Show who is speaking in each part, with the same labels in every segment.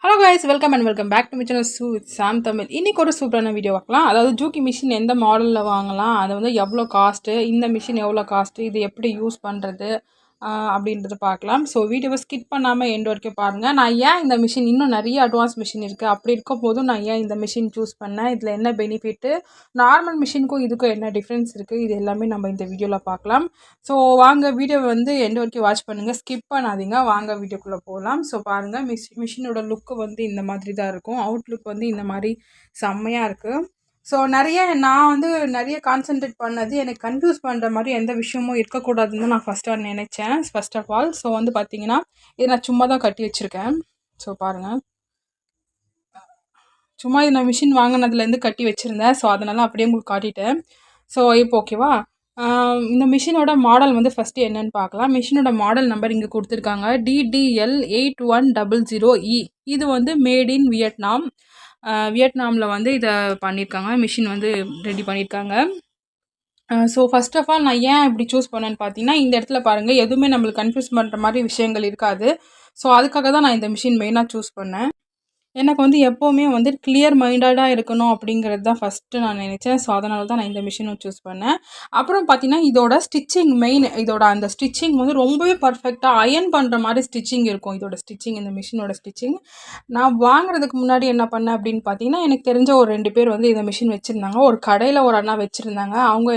Speaker 1: Hello guys, welcome and welcome back to my channel Sam Tamil. இன்றைக்கி ஒரு சூப்பரான video பார்க்கலாம். அதாவது ஜூக்கி மிஷின் எந்த மாடலில் வாங்கலாம், அது வந்து எவ்வளோ காஸ்ட்டு, இந்த மிஷின் எவ்வளோ காஸ்ட்டு, இது எப்படி யூஸ் பண்ணுறது அப்படின்றத பார்க்கலாம். ஸோ வீடியோவை ஸ்கிப் பண்ணாமல் எண்ட் வரைக்கும் பாருங்கள். நான் ஏன் இந்த மிஷின், இன்னும் நிறைய அட்வான்ஸ் மிஷின் இருக்குது, அப்படி இருக்கும் போதும் நான் ஏன் இந்த மிஷின் சூஸ் பண்ணேன், இதில் என்ன பெனிஃபிட்டு, நார்மல் மிஷினுக்கும் இதுக்கும் என்ன டிஃப்ரென்ஸ் இருக்குது, இது எல்லாமே நம்ம இந்த வீடியோவில் பார்க்கலாம். ஸோ வாங்க வீடியோவை வந்து எண்ட் வரைக்கும் வாட்ச் பண்ணுங்கள், ஸ்கிப் பண்ணாதீங்க. வாங்க வீடியோக்குள்ளே போகலாம். ஸோ பாருங்கள், மிஷினோட லுக்கு வந்து இந்த மாதிரி தான் இருக்கும். அவுட்லுக் வந்து இந்த மாதிரி செம்மையாக இருக்குது. ஸோ நான் வந்து நிறைய கான்சென்ட்ரேட் பண்ணது, எனக்கு கன்ஃபியூஸ் பண்ணுற மாதிரி எந்த விஷயமும் இருக்கக்கூடாதுன்னு நான் நினச்சேன். ஃபர்ஸ்ட் ஆஃப் ஆல் ஸோ வந்து பார்த்தீங்கன்னா, இது நான் சும்மா தான் கட்டி வச்சுருக்கேன். ஸோ பாருங்கள், சும்மா இது நான் மிஷின் வாங்கினதுலேருந்து கட்டி வச்சுருந்தேன். ஸோ அதனால அப்படியே உங்களுக்கு காட்டிட்டேன். ஸோ இப்போ ஓகேவா. இந்த மிஷினோட மாடல் வந்து ஃபஸ்ட்டு என்னென்னு பார்க்கலாம். மிஷினோட மாடல் நம்பர் இங்கே கொடுத்துருக்காங்க, DDL8100E. இது வந்து மேட் இன் வியட்நாம். வியட்நாமில் வந்து இதை பண்ணியிருக்காங்க, மிஷின் வந்து ரெடி பண்ணியிருக்காங்க. ஸோ ஃபஸ்ட் ஆஃப் ஆல் நான் ஏன் இப்படி சூஸ் பண்ணேன்னு பார்த்தீங்கன்னா, இந்த இடத்துல பாருங்கள், எதுவுமே நம்மளுக்கு கன்ஃபியூஸ் பண்ணுற மாதிரி விஷயங்கள் இருக்காது. ஸோ அதுக்காக தான் நான் இந்த மிஷின் மெயினாக சூஸ் பண்ணேன். எனக்கு வந்து எப்போவுமே வந்து கிளியர் மைண்டடாக இருக்கணும் அப்படிங்கிறது தான் ஃபஸ்ட்டு நான் நினச்சேன். ஸோ அதனால தான் நான் இந்த மிஷினும் சூஸ் பண்ணேன். அப்புறம் பார்த்தீங்கன்னா, இதோட ஸ்டிச்சிங் இதோட அந்த ஸ்டிச்சிங் வந்து ரொம்பவே பர்ஃபெக்டாக அயர்ன் பண்ணுற மாதிரி ஸ்டிச்சிங் இருக்கும். இதோட ஸ்டிச்சிங், இந்த மிஷினோட ஸ்டிச்சிங். நான் வாங்குறதுக்கு முன்னாடி என்ன பண்ணேன் அப்படின்னு பார்த்தீங்கன்னா, எனக்கு தெரிஞ்ச ஒரு 2 பேர் வந்து இந்த மிஷின் வச்சுருந்தாங்க. ஒரு கடையில் ஒரு அண்ணா வச்சுருந்தாங்க. அவங்க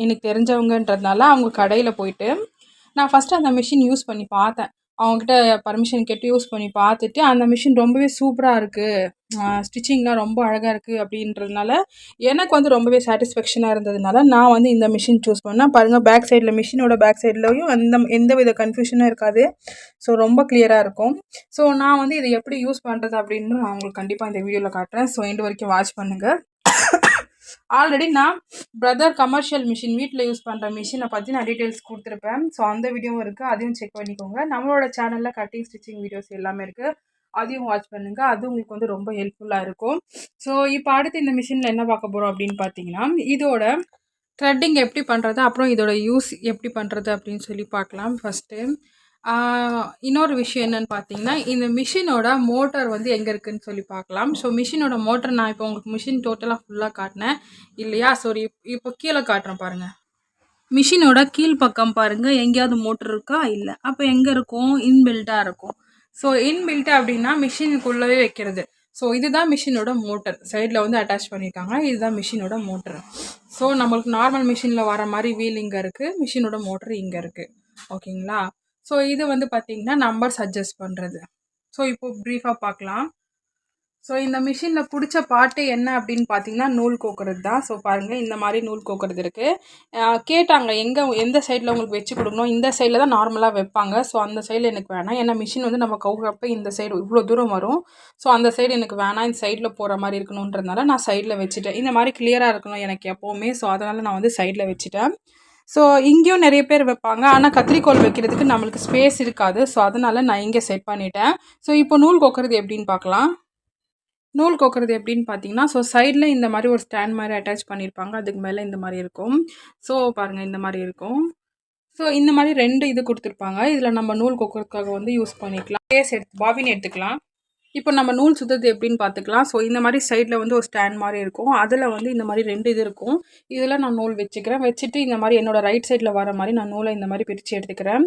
Speaker 1: எனக்கு தெரிஞ்சவங்கன்றதுனால அவங்க கடையில் போயிட்டு நான் ஃபஸ்ட்டு அந்த மிஷின் யூஸ் பண்ணி பார்த்தேன். அவங்ககிட்ட பர்மிஷன் கேட்டு யூஸ் பண்ணி பார்த்துட்டு, அந்த மிஷின் ரொம்பவே சூப்பராக இருக்குது, ஸ்டிச்சிங்லாம் ரொம்ப அழகாக இருக்குது அப்படின்றதுனால எனக்கு வந்து ரொம்பவே சாட்டிஸ்ஃபேக்ஷனாக இருந்ததுனால நான் வந்து இந்த மிஷின் சூஸ் பண்ணேன். பாருங்கள், பேக் சைடில், மிஷினோட பேக் சைட்லேயும் எந்த வித கன்ஃபியூஷனும் இருக்காது. ஸோ ரொம்ப கிளியராக இருக்கும். ஸோ நான் வந்து இதை எப்படி யூஸ் பண்ணுறது அப்படின்னு நான் உங்களுக்கு கண்டிப்பாக இந்த வீடியோவில் காட்டுறேன். ஸோ எண்டு வரைக்கும் வாட்ச் பண்ணுங்கள். ஆல்ரெடி நான் பிரதர் கமர்ஷியல் மிஷின், வீட்டில் யூஸ் பண்ணுற மிஷினை பற்றி நான் டீட்டெயில்ஸ் கொடுத்துருப்பேன். ஸோ அந்த வீடியோவும் இருக்குது, அதையும் செக் பண்ணிக்கோங்க. நம்மளோட சேனலில் கட்டிங் ஸ்டிச்சிங் வீடியோஸ் எல்லாமே இருக்குது, அதையும் வாட்ச் பண்ணுங்கள். அது உங்களுக்கு வந்து ரொம்ப ஹெல்ப்ஃபுல்லாக இருக்கும். ஸோ இப்போ அடுத்து இந்த மிஷினில் என்ன பார்க்க போகிறோம் அப்படின்னு பார்த்தீங்கன்னா, இதோட த்ரெட்டிங் எப்படி பண்ணுறது, அப்புறம் இதோட யூஸ் எப்படி பண்ணுறது அப்படின்னு சொல்லி பார்க்கலாம். ஃபஸ்ட்டு இன்னொரு விஷயம் என்னென்னு பார்த்தீங்கன்னா, இந்த மிஷினோட மோட்டர் வந்து எங்கே இருக்குதுன்னு சொல்லி பார்க்கலாம். ஸோ மிஷினோட மோட்டர் நான் இப்போ உங்களுக்கு மிஷின் டோட்டலாக ஃபுல்லாக காட்டினேன் இல்லையா. ஸோ இப்போ கீழே காட்டுறேன் பாருங்கள். மிஷினோட கீழ் பக்கம் பாருங்கள், எங்கேயாவது மோட்டர் இருக்கா, இல்லை. அப்போ எங்கே இருக்கும், இன்பில்ட்டாக இருக்கும். ஸோ இன்பில்ட்டு அப்படின்னா மிஷினுக்குள்ளவே வைக்கிறது. ஸோ இதுதான் மிஷினோட மோட்டர், சைடில் வந்து அட்டாச் பண்ணியிருக்காங்க. இதுதான் மிஷினோட மோட்டர். ஸோ நம்மளுக்கு நார்மல் மிஷினில் வர மாதிரி வீல் இங்கே இருக்குது, மிஷினோட மோட்டர் இங்கே இருக்குது. ஓகேங்களா. ஸோ இது வந்து பார்த்திங்கன்னா நம்பர்ஸ் அட்ஜஸ்ட் பண்ணுறது. ஸோ இப்போது ப்ரீஃபாக பார்க்கலாம். ஸோ இந்த மிஷினில் பிடிச்ச பாட்டு என்ன அப்படின்னு பார்த்தீங்கன்னா, நூல் கோக்குறது தான். ஸோ பாருங்கள், இந்த மாதிரி நூல் கோக்குறது இருக்குது. கேட்டாங்க எந்த சைடில் உங்களுக்கு வச்சு கொடுக்கணும். இந்த சைடில் தான் நார்மலாக வைப்பாங்க. ஸோ அந்த சைடில் எனக்கு வேணாம், ஏன்னா மிஷின் வந்து நம்ம கவுக்கிறப்ப இந்த சைடு இவ்வளோ தூரம் வரும். ஸோ அந்த சைடு எனக்கு வேணாம், இந்த சைடில் போகிற மாதிரி இருக்கணுன்றதுனால நான் சைடில் வச்சுட்டேன். இந்த மாதிரி கிளியராக இருக்கணும் எனக்கு எப்போவுமே. ஸோ அதனால் நான் வந்து சைடில் வச்சுட்டேன். ஸோ இங்கேயும் நிறைய பேர் வைப்பாங்க, ஆனால் கத்திரிக்கோல் வைக்கிறதுக்கு நம்மளுக்கு ஸ்பேஸ் இருக்காது. ஸோ அதனால் நான் இங்கே செட் பண்ணிட்டேன். ஸோ இப்போ நூல் கோக்குறது எப்படின்னு பார்க்கலாம். நூல் கோக்குறது எப்படின்னு பார்த்தீங்கன்னா, ஸோ சைடில் இந்த மாதிரி ஒரு ஸ்டாண்ட் மாதிரி அட்டாச் பண்ணியிருப்பாங்க, அதுக்கு மேலே இந்த மாதிரி இருக்கும். ஸோ பாருங்கள், இந்த மாதிரி இருக்கும். ஸோ இந்த மாதிரி 2 இது கொடுத்துருப்பாங்க. இதில் நம்ம நூல் கோக்குறதுக்காக வந்து யூஸ் பண்ணிக்கலாம். பாபின் எடுத்துக்கலாம். இப்போ நம்ம நூல் சுற்றுறது எப்படின்னு பார்த்துக்கலாம். ஸோ இந்த மாதிரி சைடில் வந்து ஒரு ஸ்டாண்ட் மாதிரி இருக்கும், அதில் வந்து இந்த மாதிரி 2 இது இருக்கும். இதில் நான் நூல் வச்சுட்டு இந்த மாதிரி என்னோடய ரைட் சைடில் வர மாதிரி நான் நூலை இந்த மாதிரி பிரித்து எடுத்துக்கிறேன்.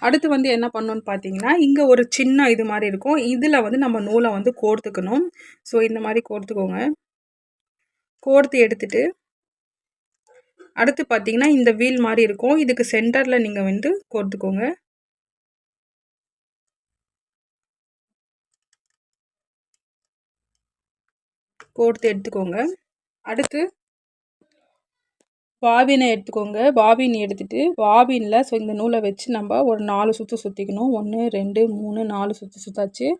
Speaker 1: அடுத்து வந்து என்ன பண்ணணும்னு பார்த்தீங்கன்னா, இங்கே ஒரு சின்ன இது மாதிரி இருக்கும், இதில் வந்து நம்ம நூலை வந்து கோர்த்துக்கணும். ஸோ இந்த மாதிரி கோர்த்துக்கோங்க. கோர்த்து எடுத்துட்டு அடுத்து பார்த்தீங்கன்னா, இந்த வீல் மாதிரி இருக்கும், இதுக்கு சென்டரில் நீங்கள் வந்து கோர்த்துக்கோங்க. கோர்த்து எடுத்துக்கோங்க. அடுத்து பாபினை எடுத்துக்கோங்க. பாபின் எடுத்துகிட்டு பாபினில் ஸோ இந்த நூலை வச்சு நம்ம ஒரு 4 சுற்று சுற்றிக்கணும். 1 2 3 4 சுற்று சுற்றாச்சு.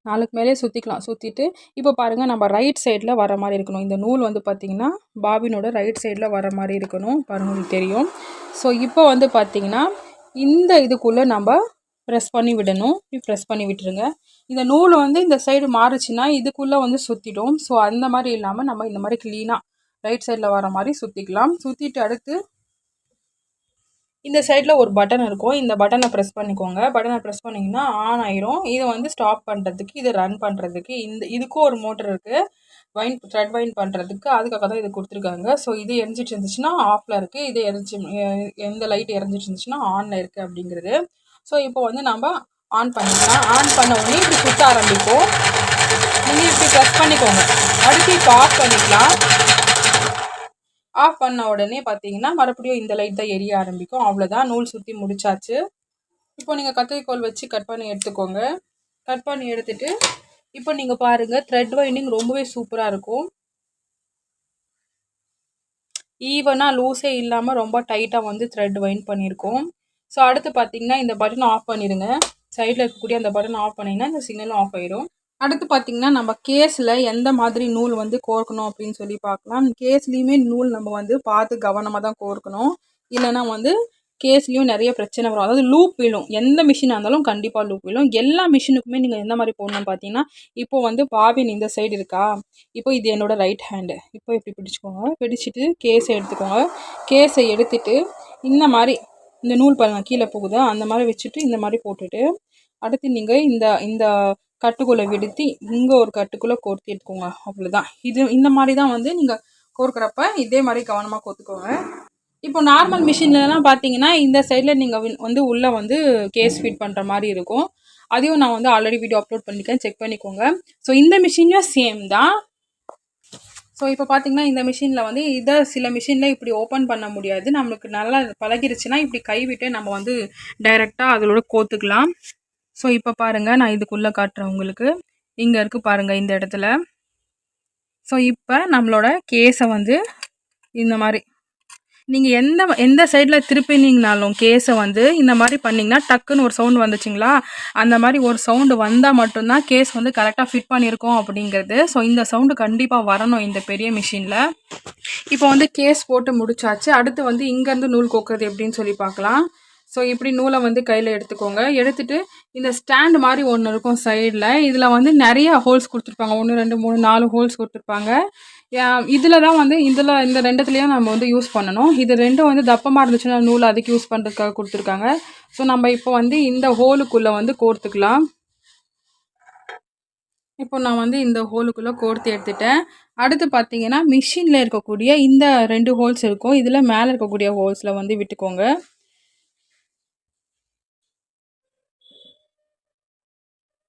Speaker 1: 4க்கு மேலே சுற்றிக்கலாம். சுற்றிட்டு இப்போ பாருங்கள், நம்ம ரைட் சைடில் வர மாதிரி இருக்கணும். இந்த நூல் வந்து பார்த்திங்கன்னா பாபினோட ரைட் சைடில் வர மாதிரி இருக்கணும். பாருங்கள், உங்களுக்கு தெரியும். ஸோ இப்போ வந்து பார்த்திங்கன்னா, இந்த இதுக்குள்ளே நம்ம ப்ரெஸ் பண்ணி விடணும். ப்ரெஸ் பண்ணி விட்டுருங்க. இந்த நூல் வந்து இந்த சைடு மாறுச்சுன்னா இதுக்குள்ளே வந்து சுற்றிடும். ஸோ அந்த மாதிரி இல்லாமல் நம்ம இந்த மாதிரி க்ளீனாக ரைட் சைடில் வர மாதிரி சுற்றிக்கலாம். சுற்றிட்டு அடுத்து இந்த சைடில் ஒரு பட்டன் இருக்கும். இந்த பட்டனை ப்ரெஸ் பண்ணிக்கோங்க. பட்டனை ப்ரெஸ் பண்ணிங்கன்னா ஆன் ஆயிரும். இதை வந்து ஸ்டாப் பண்ணுறதுக்கு, இதை ரன் பண்ணுறதுக்கு இதுக்கும் ஒரு மோட்டர் இருக்குது. த்ரெட் வைண்ட் பண்ணுறதுக்கு. அதுக்காக தான் இது கொடுத்துருக்காங்க. ஸோ இது எரிஞ்சிட்டு இருந்துச்சுன்னா ஆஃபில் இருக்குது. இது எந்த லைட் எரிஞ்சிட்டு இருந்துச்சுன்னா ஆனில் இருக்குது அப்படிங்கிறது. ஸோ இப்போ வந்து நம்ம ஆன் பண்ணிக்கலாம். ஆன் பண்ண உடனே இப்படி சுற்ற ஆரம்பிக்கும். நீங்கள் இப்படி ப்ரெஸ் பண்ணிக்கோங்க. அடுத்து இப்போ ஆஃப் பண்ணிக்கலாம். ஆஃப் பண்ண உடனே பார்த்தீங்கன்னா மறுபடியும் இந்த லைட் தான் எரிய ஆரம்பிக்கும். அவ்வளோதான், நூல் சுற்றி முடிச்சாச்சு. இப்போ நீங்கள் கத்திரிக்கோல் வச்சு கட் பண்ணி எடுத்துக்கோங்க. கட் பண்ணி எடுத்துட்டு இப்போ நீங்கள் பாருங்கள், த்ரெட் வைண்டிங் ரொம்பவே சூப்பராக இருக்கும். ஈவனாக லூஸே இல்லாமல் ரொம்ப டைட்டாக வந்து த்ரெட் வைண்ட் பண்ணியிருக்கோம். ஸோ அடுத்து பார்த்தீங்கன்னா இந்த பட்டன் ஆஃப் பண்ணிடுங்க. சைடில் இருக்கக்கூடிய அந்த பட்டன் ஆஃப் பண்ணிங்கன்னா இந்த சிக்னலும் ஆஃப் ஆயிடும். அடுத்து பார்த்தீங்கன்னா நம்ம கேஸில் எந்த மாதிரி நூல் வந்து கோர்க்கணும் அப்படின்னு சொல்லி பார்க்கலாம். கேஸ்லேயுமே நூல் நம்ம வந்து பார்த்து கவனமாக தான் கோர்க்கணும். இல்லைன்னா வந்து கேஸ்லேயும் நிறைய பிரச்சனை வரும். அதாவது லூப் விழும். எந்த மிஷினாக இருந்தாலும் கண்டிப்பாக லூப் விழும். எல்லா மிஷினுக்குமே நீங்கள் எந்த மாதிரி போடணும்னு பார்த்தீங்கன்னா, இப்போ வந்து பாபின் இந்த சைடு இருக்கா, இப்போ இது என்னோடய ரைட் ஹேண்டு. இப்போ இப்படி பிடிச்சிக்கோங்க. பிடிச்சிட்டு கேஸை எடுத்துக்கோங்க. கேஸை எடுத்துட்டு இந்த மாதிரி இந்த நூல் பாருங்கள் கீழே போகுதா, அந்த மாதிரி வச்சுட்டு இந்த மாதிரி போட்டுட்டு அடுத்து நீங்கள் இந்த கட்டுக்குள்ளே விடுத்தி இங்கே ஒரு கட்டுக்குள்ளே கோர்த்தி எடுத்துக்கோங்க. அவ்வளோதான். இந்த மாதிரி தான் வந்து நீங்கள் கோர்க்குறப்ப இதே மாதிரி கவனமாக கோர்த்துக்கோங்க. இப்போ நார்மல் மிஷின்லலாம் பார்த்தீங்கன்னா இந்த சைடில் நீங்கள் வந்து உள்ளே வந்து கேஸ் ஃபிட் பண்ணுற மாதிரி இருக்கும். அதையும் நான் வந்து ஆல்ரெடி வீடியோ அப்லோட் பண்ணியிருக்கேன், செக் பண்ணிக்கோங்க. ஸோ இந்த மிஷின்லையும் சேம் தான். ஸோ இப்போ பார்த்தீங்கன்னா இந்த மிஷினில் வந்து சில மிஷினில் இப்படி ஓப்பன் பண்ண முடியாது. நம்மளுக்கு நல்லா பழகிருச்சுன்னா இப்படி கைவிட்டு நம்ம வந்து டைரெக்டாக அதோட கோத்துக்கலாம். ஸோ இப்போ பாருங்கள், நான் இதுக்குள்ளே காட்டுறேன் உங்களுக்கு. இங்கே இருக்குது பாருங்கள் இந்த இடத்துல. ஸோ இப்போ நம்மளோட கேஸை வந்து இந்த மாதிரி நீங்கள் எந்த சைடில் திருப்பினீங்கனாலும் கேஸை வந்து இந்த மாதிரி பண்ணிங்கன்னா டக்குன்னு ஒரு சவுண்டு வந்துச்சுங்களா, அந்த மாதிரி ஒரு சவுண்டு வந்தால் மட்டும்தான் கேஸ் வந்து கரெக்டாக ஃபிட் பண்ணியிருக்கோம் அப்படிங்கிறது. ஸோ இந்த சவுண்டு கண்டிப்பாக வரணும் இந்த பெரிய மிஷினில். இப்போ வந்து கேஸ் போட்டு முடிச்சாச்சு. அடுத்து வந்து இங்கேருந்து நூல் கோக்குறது எப்படின்னு சொல்லி பார்க்கலாம். ஸோ இப்படி நூலை வந்து கையில் எடுத்துக்கோங்க. எடுத்துகிட்டு இந்த ஸ்டாண்டு மாதிரி ஒன்று இருக்கும் சைடில். இதில் வந்து நிறைய ஹோல்ஸ் கொடுத்துருப்பாங்க. 1 2 3 4 ஹோல்ஸ் கொடுத்துருப்பாங்க. இதில் தான் வந்து இந்த ரெண்டுத்துலேயும் நம்ம வந்து யூஸ் பண்ணணும். இது ரெண்டும் வந்து தப்பமாக இருந்துச்சுன்னா நூல் அதுக்கு யூஸ் பண்ணுறதுக்காக கொடுத்துருக்காங்க. ஸோ நம்ம இப்போ வந்து இந்த ஹோலுக்குள்ளே வந்து கோர்த்துக்கலாம். இப்போ நான் வந்து இந்த ஹோலுக்குள்ளே கோர்த்து எடுத்துட்டேன். அடுத்து பார்த்தீங்கன்னா மிஷினில் இருக்கக்கூடிய இந்த 2 ஹோல்ஸ் இருக்கும். இதில் மேலே இருக்கக்கூடிய ஹோல்ஸில் வந்து விட்டுக்கோங்க.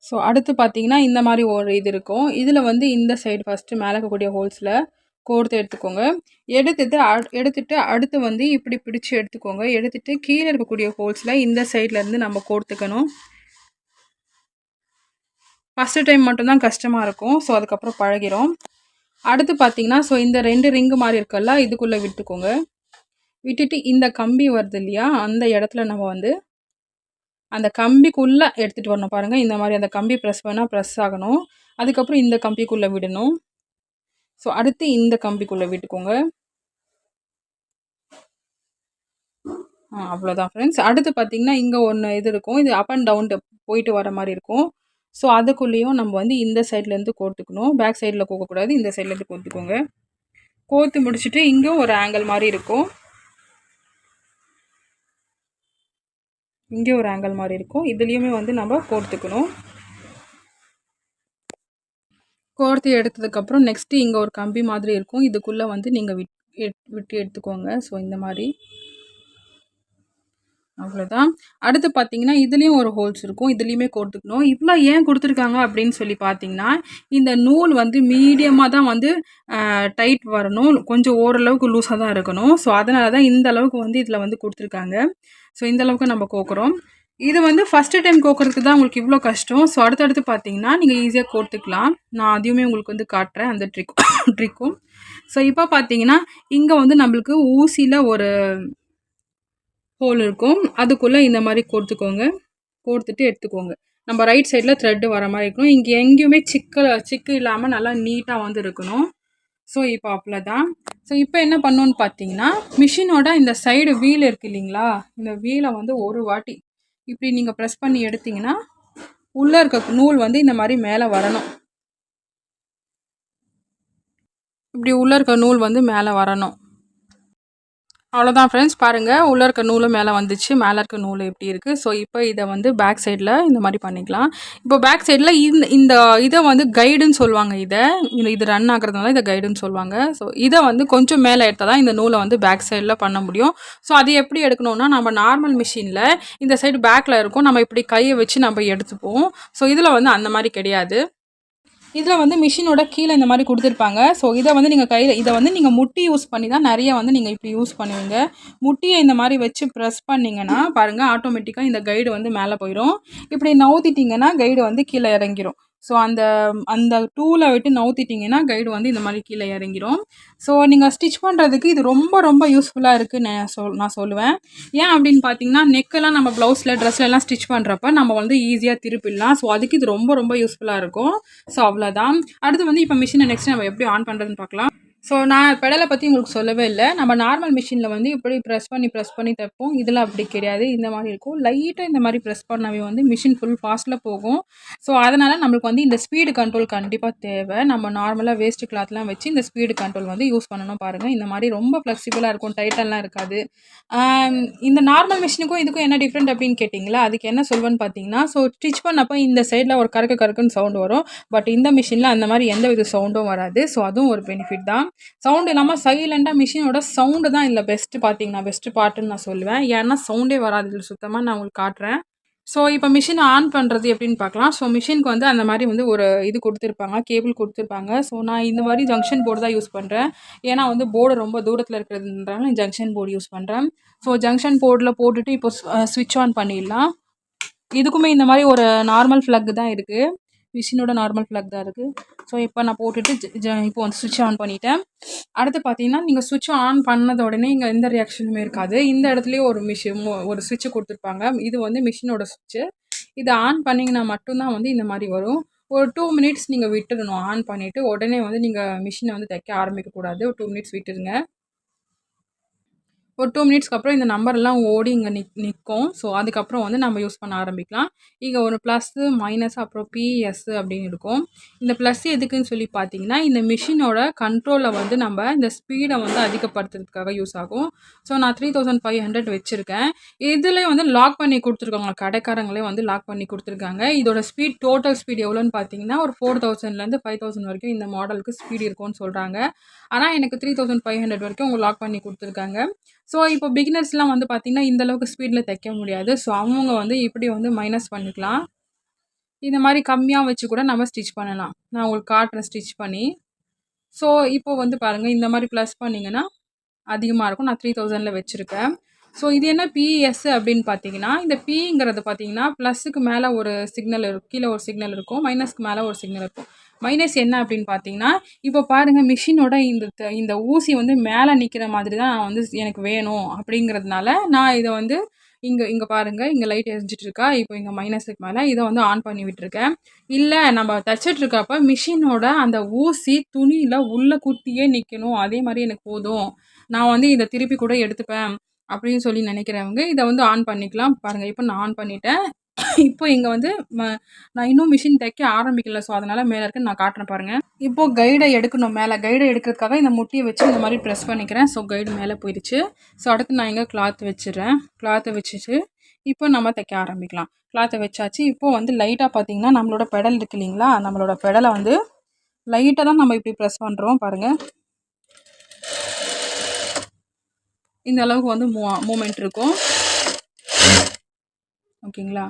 Speaker 1: ஸோ அடுத்து பார்த்தீங்கன்னா இந்த மாதிரி ஒரு இது இருக்கும். இதில் வந்து இந்த சைடு ஃபஸ்ட்டு மேலே இருக்கக்கூடிய ஹோல்ஸில் கோர்த்து எடுத்துக்கோங்க. எடுத்துட்டு அடுத்து வந்து இப்படி பிடிச்சி எடுத்துக்கோங்க. எடுத்துகிட்டு கீழே இருக்கக்கூடிய ஹோல்ஸில் இந்த சைட்லேருந்து நம்ம கோர்த்துக்கணும். ஃபஸ்ட்டு டைம் மட்டும்தான் கஷ்டமாக இருக்கும். ஸோ அதுக்கப்புறம் பழகிரும். அடுத்து பார்த்தீங்கன்னா ஸோ இந்த 2 ரிங்கு மாதிரி இருக்குல்ல, இதுக்குள்ளே விட்டுக்கோங்க. விட்டுட்டு இந்த கம்பி வருது இல்லையா, அந்த இடத்துல நம்ம வந்து அந்த கம்பிக்குள்ளே எடுத்துகிட்டு வரணும். பாருங்கள், இந்த மாதிரி அந்த கம்பி ப்ரெஸ் ஆகணும். அதுக்கப்புறம் இந்த கம்பிக்குள்ளே விடணும். ஸோ அடுத்து இந்த கம்பிக்குள்ளே விட்டுக்கோங்க. அவ்வளோதான் ஃப்ரெண்ட்ஸ். அடுத்து பார்த்தீங்கன்னா இங்கே ஒன்று இது இருக்கும். இது அப் அண்ட் டவுன் போயிட்டு வர மாதிரி இருக்கும். ஸோ அதுக்குள்ளேயும் நம்ம வந்து இந்த சைட்லேருந்து கோர்த்துக்கணும். பேக் சைடில் கோக்கக்கூடாது, இந்த சைட்லேருந்து கோர்த்துக்கோங்க. கோர்த்து முடிச்சுட்டு இங்கேயும் ஒரு ஆங்கிள் மாதிரி இருக்கும். இங்கே ஒரு ஆங்கிள் மாதிரி இருக்கும். இதுலேயுமே வந்து நம்ம கோர்த்துக்கணும். கோர்த்து எடுத்ததுக்கப்புறம் நெக்ஸ்ட்டு இங்கே ஒரு கம்பி மாதிரி இருக்கும். இதுக்குள்ளே வந்து நீங்கள் விட்டு எடுத்துக்கோங்க. ஸோ இந்த மாதிரி அவ்வளோதான். அடுத்து பார்த்தீங்கன்னா இதுலேயும் ஒரு ஹோல்ஸ் இருக்கும். இதுலேயுமே கோர்த்துக்கணும். இவ்வளோ ஏன் கொடுத்துருக்காங்க அப்படின்னு சொல்லி பார்த்தீங்கன்னா, இந்த நூல் வந்து மீடியமாக தான் வந்து டைட் வரணும். கொஞ்சம் ஓரளவுக்கு லூஸாக தான் இருக்கணும். ஸோ அதனால தான் இந்த அளவுக்கு வந்து இதில் வந்து கொடுத்துருக்காங்க. ஸோ இந்த அளவுக்கு நம்ம கோக்குறோம். இது வந்து ஃபஸ்ட்டு டைம் கோக்குறதுக்கு தான் உங்களுக்கு இவ்வளோ கஷ்டம். ஸோ அடுத்தடுத்து பார்த்தீங்கன்னா நீங்கள் ஈஸியாக கோர்த்துக்கலாம். நான் அதையுமே உங்களுக்கு வந்து காட்டுறேன், அந்த ட்ரிக்கும். ஸோ இப்போ பார்த்தீங்கன்னா இங்கே வந்து நம்மளுக்கு ஊசியில் ஒரு ஹோல் இருக்கும். அதுக்குள்ளே இந்த மாதிரி கோர்த்துக்கோங்க. கோர்த்துட்டு எடுத்துக்கோங்க. நம்ம ரைட் சைடில் த்ரெட்டு வர மாதிரி இருக்கணும். இங்கே எங்கேயுமே சிக்கு இல்லாமல் நல்லா நீட்டாக வந்து இருக்கணும். ஸோ இப்போ அவ்வளோதான். ஸோ இப்போ என்ன பண்ணணுன்னு பார்த்தீங்கன்னா, மிஷினோட இந்த சைடு வீல் இருக்குது இல்லைங்களா, இந்த வீலை வந்து ஒரு வாட்டி இப்படி நீங்கள் ப்ரெஸ் பண்ணி எடுத்திங்கன்னா உள்ளே இருக்க நூல் வந்து இந்த மாதிரி மேலே வரணும். இப்படி உள்ளே இருக்க நூல் வந்து மேலே வரணும். அவ்வளோதான் ஃப்ரெண்ட்ஸ் பாருங்கள், உள்ளே இருக்க நூலும் மேலே வந்துச்சு, மேலே இருக்க நூல் எப்படி இருக்குது. ஸோ இப்போ இதை வந்து பேக் சைடில் இந்த மாதிரி பண்ணிக்கலாம். இப்போ பேக் சைடில் இந்த இந்த இதை வந்து கைடுன்னு சொல்லுவாங்க. இது ரன் ஆகுறதுனால இதை கைடுன்னு சொல்லுவாங்க. ஸோ இதை வந்து கொஞ்சம் மேலே எடுத்தால் தான் இந்த நூலை வந்து பேக் சைடில் பண்ண முடியும். ஸோ அது எப்படி எடுக்கணும்னா, நம்ம நார்மல் மிஷினில் இந்த சைடு பேக்கில் இருக்கும், நம்ம இப்படி கையை வச்சு நம்ம எடுத்துப்போம். ஸோ இதில் வந்து அந்த மாதிரி கிடையாது. இதில் வந்து மிஷினோட கீழே இந்த மாதிரி கொடுத்துருப்பாங்க. ஸோ இதை வந்து நீங்கள் கையில் இதை வந்து நீங்கள் முட்டி யூஸ் பண்ணி தான் நிறைய வந்து நீங்கள் இப்படி யூஸ் பண்ணுவீங்க. முட்டியை இந்த மாதிரி வச்சு ப்ரெஸ் பண்ணிங்கன்னா பாருங்கள், ஆட்டோமேட்டிக்காக இந்த கைடு வந்து மேலே போயிடும். இப்படி நவுத்திட்டிங்கன்னா கைடு வந்து கீழே இறங்கிரும். ஸோ அந்த அந்த டூலை விட்டு நவுத்திட்டிங்கன்னா கைடு வந்து இந்த மாதிரி கீழே இறங்கிரும். ஸோ நீங்கள் ஸ்டிச் பண்ணுறதுக்கு இது ரொம்ப ரொம்ப யூஸ்ஃபுல்லாக இருக்குதுன்னு நான் சொல்லுவேன். ஏன் அப்படின்னு பார்த்தீங்கன்னா, நெக்கெல்லாம் நம்ம ப்ளவுஸில் ட்ரெஸ்லலாம் ஸ்டிச் பண்ணுறப்ப நம்ம வந்து ஈஸியாக திருப்பிடலாம். ஸோ அதுக்கு இது ரொம்ப ரொம்ப யூஸ்ஃபுல்லாக இருக்கும். ஸோ அவ்வளோதான். அடுத்து வந்து இப்போ மிஷினை நெக்ஸ்ட் நம்ம எப்படி ஆன் பண்ணுறதுன்னு பார்க்கலாம். ஸோ நான் பெடலை பற்றி உங்களுக்கு சொல்லவே இல்லை. நம்ம நார்மல் மிஷினில் வந்து இப்படி ப்ரெஸ் பண்ணி தைப்போம். இதில் அப்படி கிடையாது. இந்த மாதிரி இருக்கும். லைட்டாக இந்த மாதிரி ப்ரெஸ் பண்ணவே வந்து மிஷின் ஃபுல் ஃபாஸ்ட்டில் போகும். ஸோ அதனால் நம்மளுக்கு வந்து இந்த ஸ்பீடு கண்ட்ரோல் கண்டிப்பாக தேவை. நம்ம நார்மலாக வேஸ்ட் கிளாத்லாம் வச்சு இந்த ஸ்பீடு கண்ட்ரோல் வந்து யூஸ் பண்ணணும். பாருங்கள், இந்த மாதிரி ரொம்ப ஃப்ளெக்சிபிளாக இருக்கும், டைட்டெல்லாம் இருக்காது. இந்த நார்மல் மிஷினுக்கும் இதுக்கும் என்ன டிஃப்ரெண்ட் அப்படின்னு கேட்டிங்களா, அதுக்கு என்ன சொல்வேன்னு பார்த்தீங்கன்னா, ஸோ ஸ்டிச் பண்ணப்போ இந்த சைடில் ஒரு கறக்குன்னு சவுண்டு வரும். பட் இந்த மிஷினில் அந்த மாதிரி எந்த வித சவுண்டும் வராது. ஸோ அதுவும் ஒரு பெனிஃபிட் தான். சவுண்டு இல்லாமல் சைலண்டாக மிஷினோட சவுண்டு தான் இதில் பெஸ்ட்டு. பார்த்தீங்கன்னா பெஸ்ட்டு பார்ட்டுன்னு நான் சொல்லுவேன். ஏன்னா சவுண்டே வராது இதில் சுத்தமாக. நான் உங்களுக்கு காட்டுறேன். ஸோ இப்போ மிஷினை ஆன் பண்ணுறது எப்படின்னு பார்க்கலாம். ஸோ மிஷினுக்கு வந்து அந்த மாதிரி வந்து ஒரு இது கொடுத்துருப்பாங்க, கேபிள் கொடுத்துருப்பாங்க. ஸோ நான் இந்த மாதிரி ஜங்ஷன் போர்டு தான் யூஸ் பண்ணுறேன். ஏன்னா வந்து போர்டு ரொம்ப தூரத்தில் இருக்கிறதுன்றாங்க ஜங்ஷன் போர்டு யூஸ் பண்ணுறேன். ஸோ ஜங்ஷன் போர்டில் போட்டுட்டு இப்போ ஸ்விட்ச் ஆன் பண்ணிடலாம். இதுக்குமே இந்த மாதிரி ஒரு நார்மல் ஃப்ளக் தான் இருக்குது. மிஷினோட நார்மல் ஃப்ளக் தான் இருக்குது. ஸோ இப்போ நான் போட்டுட்டு இப்போ வந்து ஸ்விட்ச் ஆன் பண்ணிட்டேன். அடுத்து பார்த்தீங்கன்னா, நீங்கள் ஸ்விட்ச் ஆன் பண்ணத உடனே இங்கே எந்த ரியாக்ஷனுமே இருக்காது. இந்த இடத்துலையே ஒரு ஸ்விட்ச் கொடுத்துருப்பாங்க. இது வந்து மிஷினோட ஸ்விட்ச்சு. இதை ஆன் பண்ணிங்கன்னா மட்டும்தான் வந்து இந்த மாதிரி வரும். ஒரு 2 மினிட்ஸ் நீங்கள் விட்டுடணும். ஆன் பண்ணிவிட்டு உடனே வந்து நீங்கள் மிஷினை வந்து தைக்க ஆரம்பிக்கக்கூடாது. ஒரு 2 மினிட்ஸ் விட்டுருங்க. ஒரு 2 மினிட்ஸ்க்கு அப்புறம் இந்த நம்பர்லாம் ஓடி இங்கே நிற்கும். ஸோ அதுக்கப்புறம் வந்து நம்ம யூஸ் பண்ண ஆரம்பிக்கலாம். இங்கே ஒரு ப்ளஸ்ஸு, மைனஸ், அப்புறம் பிஎஸ் அப்படின்னு இருக்கும். இந்த ப்ளஸ் எதுக்குன்னு சொல்லி பார்த்தீங்கன்னா, இந்த மிஷினோட கண்ட்ரோலில் வந்து நம்ம இந்த ஸ்பீடை வந்து அதிகப்படுத்துறதுக்காக யூஸ் ஆகும். ஸோ நான் 3500 வச்சுருக்கேன். இதில் வந்து லாக் பண்ணி கொடுத்துருக்காங்க. கடைக்காரங்களே வந்து லாக் பண்ணி கொடுத்துருக்காங்க. இதோட ஸ்பீட், டோட்டல் ஸ்பீட் எவ்வளோன்னு பார்த்தீங்கன்னா, ஒரு 4000லேருந்து 5000 வரைக்கும் இந்த மாடலுக்கு ஸ்பீடு இருக்கும்னு சொல்கிறாங்க. ஆனால் எனக்கு 3500 வரைக்கும் அவங்க லாக் பண்ணி கொடுத்துருக்காங்க. ஸோ இப்போ பிகினர்ஸ்லாம் வந்து பார்த்திங்கன்னா, இந்த அளவுக்கு ஸ்பீடில் தைக்க முடியாது. ஸோ அவங்க வந்து இப்படி வந்து மைனஸ் பண்ணிக்கலாம். இந்த மாதிரி கம்மியாக வச்சு கூட நம்ம ஸ்டிச் பண்ணலாம். நான் உங்களுக்கு காட்டுறேன் ஸ்டிச் பண்ணி. ஸோ இப்போ வந்து பாருங்கள், இந்த மாதிரி ப்ளஸ் பண்ணிங்கன்னா அதிகமாக இருக்கும். நான் 3000ல் வச்சுருக்கேன். ஸோ இது என்ன பிஎஸ் அப்படின்னு பார்த்தீங்கன்னா, இந்த பிங்கிறது பார்த்தீங்கன்னா ப்ளஸுக்கு மேலே ஒரு சிக்னல் இருக்கும், கீழே ஒரு சிக்னல் இருக்கும், மைனஸ்க்கு மேலே ஒரு சிக்னல் இருக்கும். மைனஸ் என்ன அப்படின்னு பார்த்தீங்கன்னா, இப்போ பாருங்கள் மிஷினோட இந்த ஊசி வந்து மேலே நிற்கிற மாதிரி தான் நான் வந்து எனக்கு வேணும் அப்படிங்கிறதுனால நான் இதை வந்து இங்கே பாருங்கள், இங்கே லைட் எரிஞ்சிட்ருக்கா. இப்போ இங்கே மைனஸுக்கு மேலே இதை வந்து ஆன் பண்ணி விட்டுருக்கேன். இல்லை நம்ம தைச்சிட்ருக்கப்ப மிஷினோட அந்த ஊசி துணியில் உள்ளே குத்தியே நிற்கணும், அதே மாதிரி எனக்கு போதும், நான் வந்து இதை திருப்பி கூட எடுத்துப்பேன் அப்படின்னு சொல்லி நினைக்கிறவங்க இதை வந்து ஆன் பண்ணிக்கலாம். பாருங்கள், இப்போ நான் ஆன் பண்ணிட்டேன். இப்போ இங்கே வந்து நான் இன்னும் மிஷின் தைக்க ஆரம்பிக்கல. ஸோ அதனால் மேலே இருக்குன்னு நான் காட்டுறேன் பாருங்கள். இப்போது கைடை எடுக்கணும். மேலே கைடை எடுக்கிறதுக்காக இந்த முட்டியை வச்சு இந்த மாதிரி ப்ரெஸ் பண்ணிக்கிறேன். ஸோ கைடு மேலே போயிடுச்சு. ஸோ அடுத்து நான் இங்கே கிளாத் வச்சிடுறேன். கிளாத்தை வச்சுட்டு இப்போ நம்ம தைக்க ஆரம்பிக்கலாம். கிளாத்தை வச்சாச்சு. இப்போது வந்து லைட்டாக பார்த்தீங்கன்னா, நம்மளோட பெடல் இருக்கு இல்லைங்களா, நம்மளோட பெடலை வந்து லைட்டாக தான் நம்ம இப்படி ப்ரெஸ் பண்ணுறோம் பாருங்கள். இந்த அளவுக்கு வந்து மூமெண்ட் இருக்கும். ஓகேங்களா?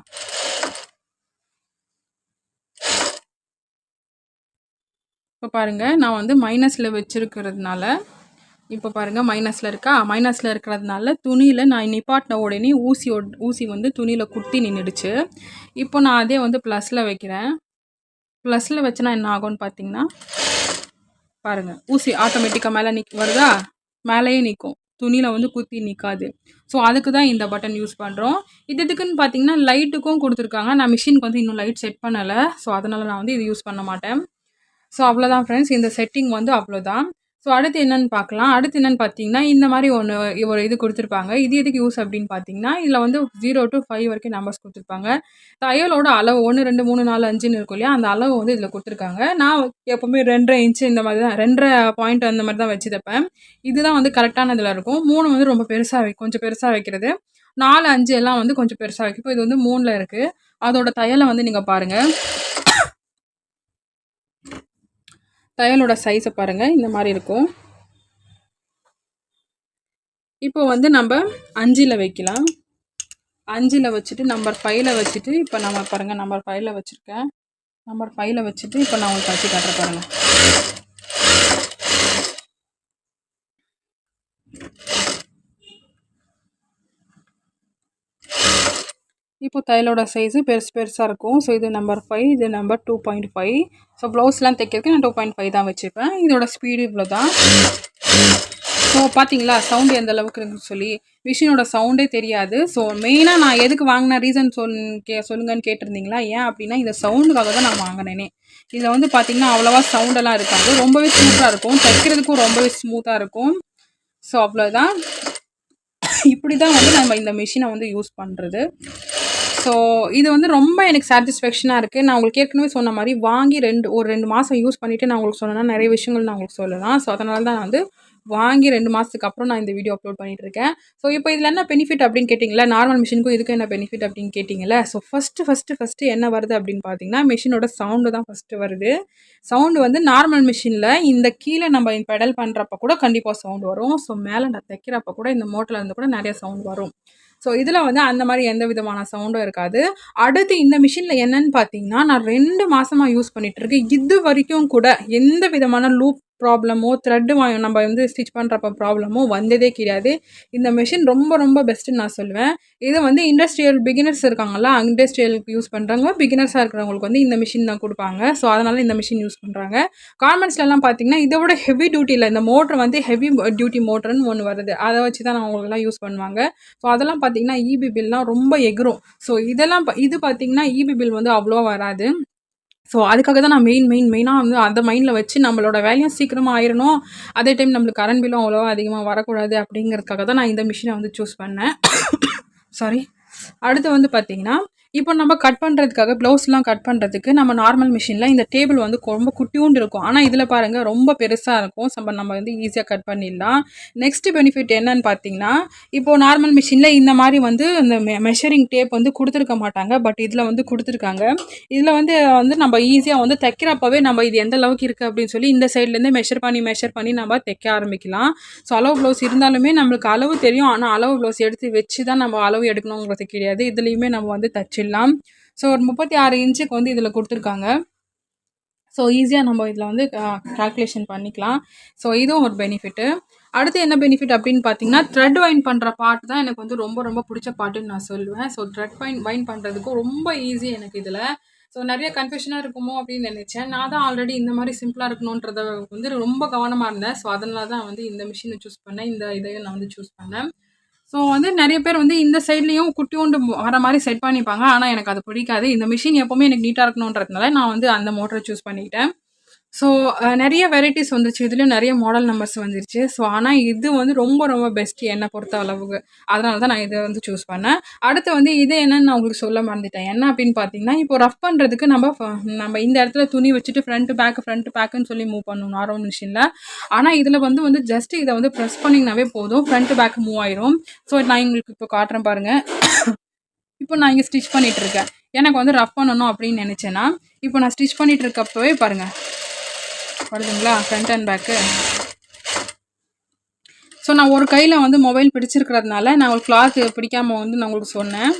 Speaker 1: இப்போ பாருங்கள், நான் வந்து மைனஸில் வச்சுருக்கிறதுனால இப்போ பாருங்கள் மைனஸில் இருக்கா. மைனஸில் இருக்கிறதுனால துணியில் நான் நிப்பாட்டின உடனே ஊசி வந்து துணியில் குத்தி நின்றுடுச்சு. இப்போ நான் அதே வந்து ப்ளஸில் வைக்கிறேன். ப்ளஸில் வச்சுனா என்ன ஆகும்னு பார்த்தீங்கன்னா, பாருங்கள் ஊசி ஆட்டோமேட்டிக்காக மேலே வருதா, மேலேயே நிற்கும், துணியில் வந்து குத்தி நிற்காது. ஸோ அதுக்கு தான் இந்த பட்டன் யூஸ் பண்ணுறோம். இது எதுக்குன்னு பார்த்தீங்கன்னா, லைட்டுக்கும் கொடுத்துருக்காங்க. நான் மிஷினுக்கு வந்து இன்னும் லைட் செட் பண்ணலை. ஸோ அதனால் நான் வந்து இது யூஸ் பண்ண மாட்டேன். ஸோ அவ்வளோதான் ஃப்ரெண்ட்ஸ், இந்த செட்டிங் வந்து அவ்வளோதான். ஸோ அடுத்து என்னன்னு பார்க்கலாம். அடுத்து என்னன்னு பார்த்தீங்கன்னா, இந்த மாரி ஒரு இது குடுத்துருப்பாங்க. இது எதுக்கு யூஸ் அப்படின்னு பார்த்தீங்கன்னா, இதில வந்து 0 டூ 5 வரைக்கும் நம்பர்ஸ் குடுத்துருப்பாங்க. தையலோட அளவு 1, 2, 3, 4, 5ன்னு இருக்கும் இல்லையா? அந்த அளவு வந்து இதில குடுத்துருக்காங்க. நான் எப்பவுமே 2 1/2 இன்ச் இந்த மாரி தான் 2 1/2 பாயிண்ட் அந்த மாரி தான் வச்சு தைப்பேன். இதுதான் வந்து கரெக்டான இதில இருக்கும். 3 வந்து ரொம்ப பெருசா கொஞ்சம் பெருசா வைக்கிறது. 4, 5 எல்லாம் வந்து கொஞ்சம் பெருசா வைக்கும். இப்போ இது வந்து 3ல இருக்கு. அதோட தையல வந்து நீங்க பாருங்க. தையலோட சைஸ பாருங்க. இந்த மாரி இருக்கும். இப்போ வந்து நம்ப 5ல வைக்கலாம். 5ல வச்சுட்டு நம்பர் 5ல வச்சுட்டு இப்போ நம்ம பாருங்க நம்பர் 5ல வச்சுருக்கேன். நம்பர் 5ல வச்சுட்டு இப்போ நான் உங்களுக்கு வச்சு காட்டுறேன் பாருங்க. இப்போ தையலோட சைஸு பெருசா இருக்கும். ஸோ இது நம்பர் 5, இது நம்பர் 2.5. ஸோ ப்ளவுஸ்லாம் தைக்கிறதுக்கு நான் 2.5 தான் வச்சுப்பேன். இதோட ஸ்பீடு இவ்வளோ தான். ஸோ பார்த்தீங்களா சவுண்டு எந்த அளவுக்கு இருக்குன்னு சொல்லி. மிஷினோட சவுண்டே தெரியாது. ஸோ மெயினாக நான் எதுக்கு வாங்கின ரீசன் சொல்லுங்கன்னு கேட்டிருந்தீங்களா? ஏன் அப்படின்னா இந்த சவுண்டுக்காக தான் நான் வாங்கினேனே. இதில் வந்து பார்த்தீங்கன்னா அவ்வளோவா சவுண்டெல்லாம் இருக்காது. ரொம்பவே சூப்பராக இருக்கும். தைக்கிறதுக்கும் ரொம்பவே ஸ்மூத்தாக இருக்கும். ஸோ அவ்வளோதான். இப்படி தான் வந்து நம்ம இந்த மிஷினை வந்து யூஸ் பண்ணுறது. ஸோ இது வந்து ரொம்ப எனக்கு சாட்டிஸ்ஃபேக்ஷனாக இருக்குது. நான் உங்களுக்கு ஏற்கனவே சொன்ன மாதிரி வாங்கி ஒரு 2 மாதம் யூஸ் பண்ணிவிட்டு நான் உங்களுக்கு சொன்னேன்னா நிறைய விஷயங்கள் நான் உங்களுக்கு சொல்லலாம். ஸோ அதனால தான் நான் வந்து வாங்கி 2 மாதத்துக்கு அப்புறம் நான் இந்த வீடியோ அப்லோட் பண்ணிகிட்ருக்கேன். ஸோ இப்போ இதில் என்ன பெனிஃபிட் அப்படின்னு கேட்டிங்களா? நார்மல் மிஷினுக்கும் இதுக்கும் என்ன பெனிஃபிட் அப்படின்னு கேட்டிங்களா? ஸோ ஃபஸ்ட்டு என்ன வருது அப்படின்னு பார்த்தீங்கன்னா, மிஷினோட சவுண்டு தான் ஃபஸ்ட்டு வருது. சவுண்டு வந்து நார்மல் மிஷினில் இந்த கீழே நம்ம பெடல் பண்ணுறப்ப கூட கண்டிப்பாக சவுண்டு வரும். ஸோ மேலே நான் தைக்கிறப்ப கூட இந்த மோட்டரில் இருந்து கூட நிறைய சவுண்ட் வரும். ஸோ இதில் வந்து அந்த மாதிரி எந்த விதமான சவுண்டும் இருக்காது. அடுத்து இந்த மிஷினில் என்னன்னு பார்த்தீங்கன்னா, நான் 2 மாதமாக யூஸ் பண்ணிகிட்ருக்கேன். இது வரைக்கும் கூட எந்த விதமான லூப் ப்ராப்ளமோ, த்ரெட்டு நம்ம வந்து ஸ்டிச் பண்ணுறப்ப ப்ராப்ளமோ வந்ததே கிடையாது. இந்த மிஷின் ரொம்ப ரொம்ப பெஸ்ட்டுன்னு நான் சொல்லுவேன். இது வந்து இண்டஸ்ட்ரியல் பிகினர்ஸ் இருக்காங்கல்ல, இண்டஸ்ட்ரியலுக்கு யூஸ் பண்ணுறவங்க, பிகினர்ஸாக இருக்கிறவங்களுக்கு வந்து இந்த மிஷின் தான் கொடுப்பாங்க. ஸோ அதனால் இந்த மிஷின் யூஸ் பண்ணுறாங்க. கார்மெண்ட்ஸ்லலாம் பார்த்தீங்கன்னா, இதை விட ஹெவி டியூட்டியில் இந்த மோட்ரு வந்து ஹெவி டியூட்டி மோட்டர்னு ஒன்று வருது. அதை வச்சு தான் அவங்களுக்குலாம் யூஸ் பண்ணுவாங்க. ஸோ அதெல்லாம் பார்த்தீங்கன்னா இபி பில்லாம் ரொம்ப எகிரும். ஸோ இது பார்த்தீங்கன்னா இபி பில் வந்து அவ்வளோவா வராது. ஸோ அதுக்காக தான் நான் மெயினாக வந்து அந்த மைண்டில் வச்சு நம்மளோட வேலையும் சீக்கிரமாக ஆயிரணும். அதே டைம் நம்மளுக்கு கரண்ட் பில்லும் அவ்வளோவா அதிகமாக வரக்கூடாது அப்படிங்கிறதுக்காக தான் நான் இந்த மிஷினை வந்து சூஸ் பண்ணேன். சாரி. அடுத்து வந்து பார்த்தீங்கன்னா, இப்போ நம்ம கட் பண்ணுறதுக்காக ப்ளவுஸ்லாம் கட் பண்ணுறதுக்கு நம்ம நார்மல் மிஷினில் இந்த டேபிள் வந்து ரொம்ப குட்டியூண்டு இருக்கும். ஆனால் இதில் பாருங்கள் ரொம்ப பெருசாக இருக்கும். நம்ம வந்து ஈஸியாக கட் பண்ணிடலாம். நெக்ஸ்ட்டு பெனிஃபிட் என்னன்னு பார்த்தீங்கன்னா, இப்போது நார்மல் மிஷினில் இந்த மாதிரி வந்து இந்த மெஷரிங் டேப் வந்து கொடுத்துருக்க மாட்டாங்க. பட் இதில் வந்து கொடுத்துருக்காங்க. இதில் வந்து நம்ம ஈஸியாக வந்து தைக்கிறப்பவே நம்ம இது எந்த அளவுக்கு இருக்குது அப்படின்னு சொல்லி இந்த சைட்லேருந்து மெஷர் பண்ணி நம்ம தைக்க ஆரம்பிக்கலாம். ஸோ அளவு ப்ளவுஸ் இருந்தாலுமே நம்மளுக்கு அளவு தெரியும். ஆனால் அளவு ப்ளவுஸ் எடுத்து வச்சு தான் நம்ம அளவு எடுக்கணுங்கிறது கிடையாது. இதுலேயுமே நம்ம வந்து தச்சிடலாம். ஸோ ஒரு 36 இன்ச்சுக்கு வந்து இதில் கொடுத்துருக்காங்க. ஸோ ஈஸியாக நம்ம இதில் வந்து கால்குலேஷன் பண்ணிக்கலாம். ஸோ இதுவும் ஒரு பெனிஃபிட்டு. அடுத்து என்ன பெனிஃபிட் அப்படின்னு பார்த்தீங்கன்னா, த்ரெட் வைண்ட் பண்ணுற பார்ட் தான் எனக்கு வந்து ரொம்ப ரொம்ப பிடிச்ச பார்ட்டுன்னு நான் சொல்லுவேன். ஸோ த்ரெட் வைண்ட் பண்ணுறதுக்கும் ரொம்ப ஈஸி எனக்கு இதில். ஸோ நிறைய கன்ஃபியூஷனாக இருக்குமோ அப்படின்னு நினச்சேன். நான் தான் ஆல்ரெடி இந்த மாதிரி சிம்பிளாக இருக்கணுன்றத வந்து ரொம்ப கவனமாக இருந்தேன். ஸோ அதனால தான் வந்து இந்த மிஷினை சூஸ் பண்ணேன். இதையும் நான் வந்து சூஸ் பண்ணேன். ஸோ வந்து நிறைய பேர் வந்து இந்த சைட்லேயும் குட்டியோண்டு வர மாதிரி செட் பண்ணிப்பாங்க. ஆனால் எனக்கு அது பிடிக்காது. இந்த மிஷின் எப்போவுமே எனக்கு நீட்டாக இருக்கணுன்றதுனால நான் வந்து அந்த மோட்டரை சூஸ் பண்ணிக்கிட்டேன். ஸோ நிறைய வெரைட்டிஸ் வந்துருச்சு. இதுலேயும் நிறைய மாடல் நம்பர்ஸ் வந்துருச்சு. ஸோ ஆனால் இது வந்து ரொம்ப ரொம்ப பெஸ்ட்டு என்னை பொறுத்த அளவுக்கு. அதனால தான் நான் இதை வந்து சூஸ் பண்ணேன். அடுத்து வந்து இது என்னன்னு நான் உங்களுக்கு சொல்ல மறந்துட்டேன். என்ன அப்படின்னு பார்த்தீங்கன்னா, இப்போ ரஃப் பண்ணுறதுக்கு நம்ம இந்த இடத்துல துணி வச்சுட்டு ஃப்ரண்ட் பேக்குன்னு சொல்லி மூவ் பண்ணணும் நார்மல் மிஷினில். ஆனால் இதில் வந்து ஜஸ்ட் இதை வந்து ப்ரெஸ் பண்ணிங்கனாவே போதும். ஃப்ரண்ட் பேக் மூவ் ஆயிரும். ஸோ நான் உங்களுக்கு இப்போ காட்டுறேன் பாருங்கள். இப்போ நான் இங்கே ஸ்டிச் பண்ணிகிட்ருக்கேன். எனக்கு வந்து ரஃப் பண்ணணும் அப்படின்னு நினச்சேன்னா, இப்போ நான் ஸ்டிச் பண்ணிகிட்டு இருக்கப்பவே பாருங்கள் வருதுங்களா ஃப்ரண்ட் அண்ட் பேக்கு. ஸோ நான் ஒரு கையில் வந்து மொபைல் பிடிச்சிருக்கிறதுனால நான் ஒரு கிளாத் பிடிக்காமல் வந்து நான் உங்களுக்கு சொன்னேன்.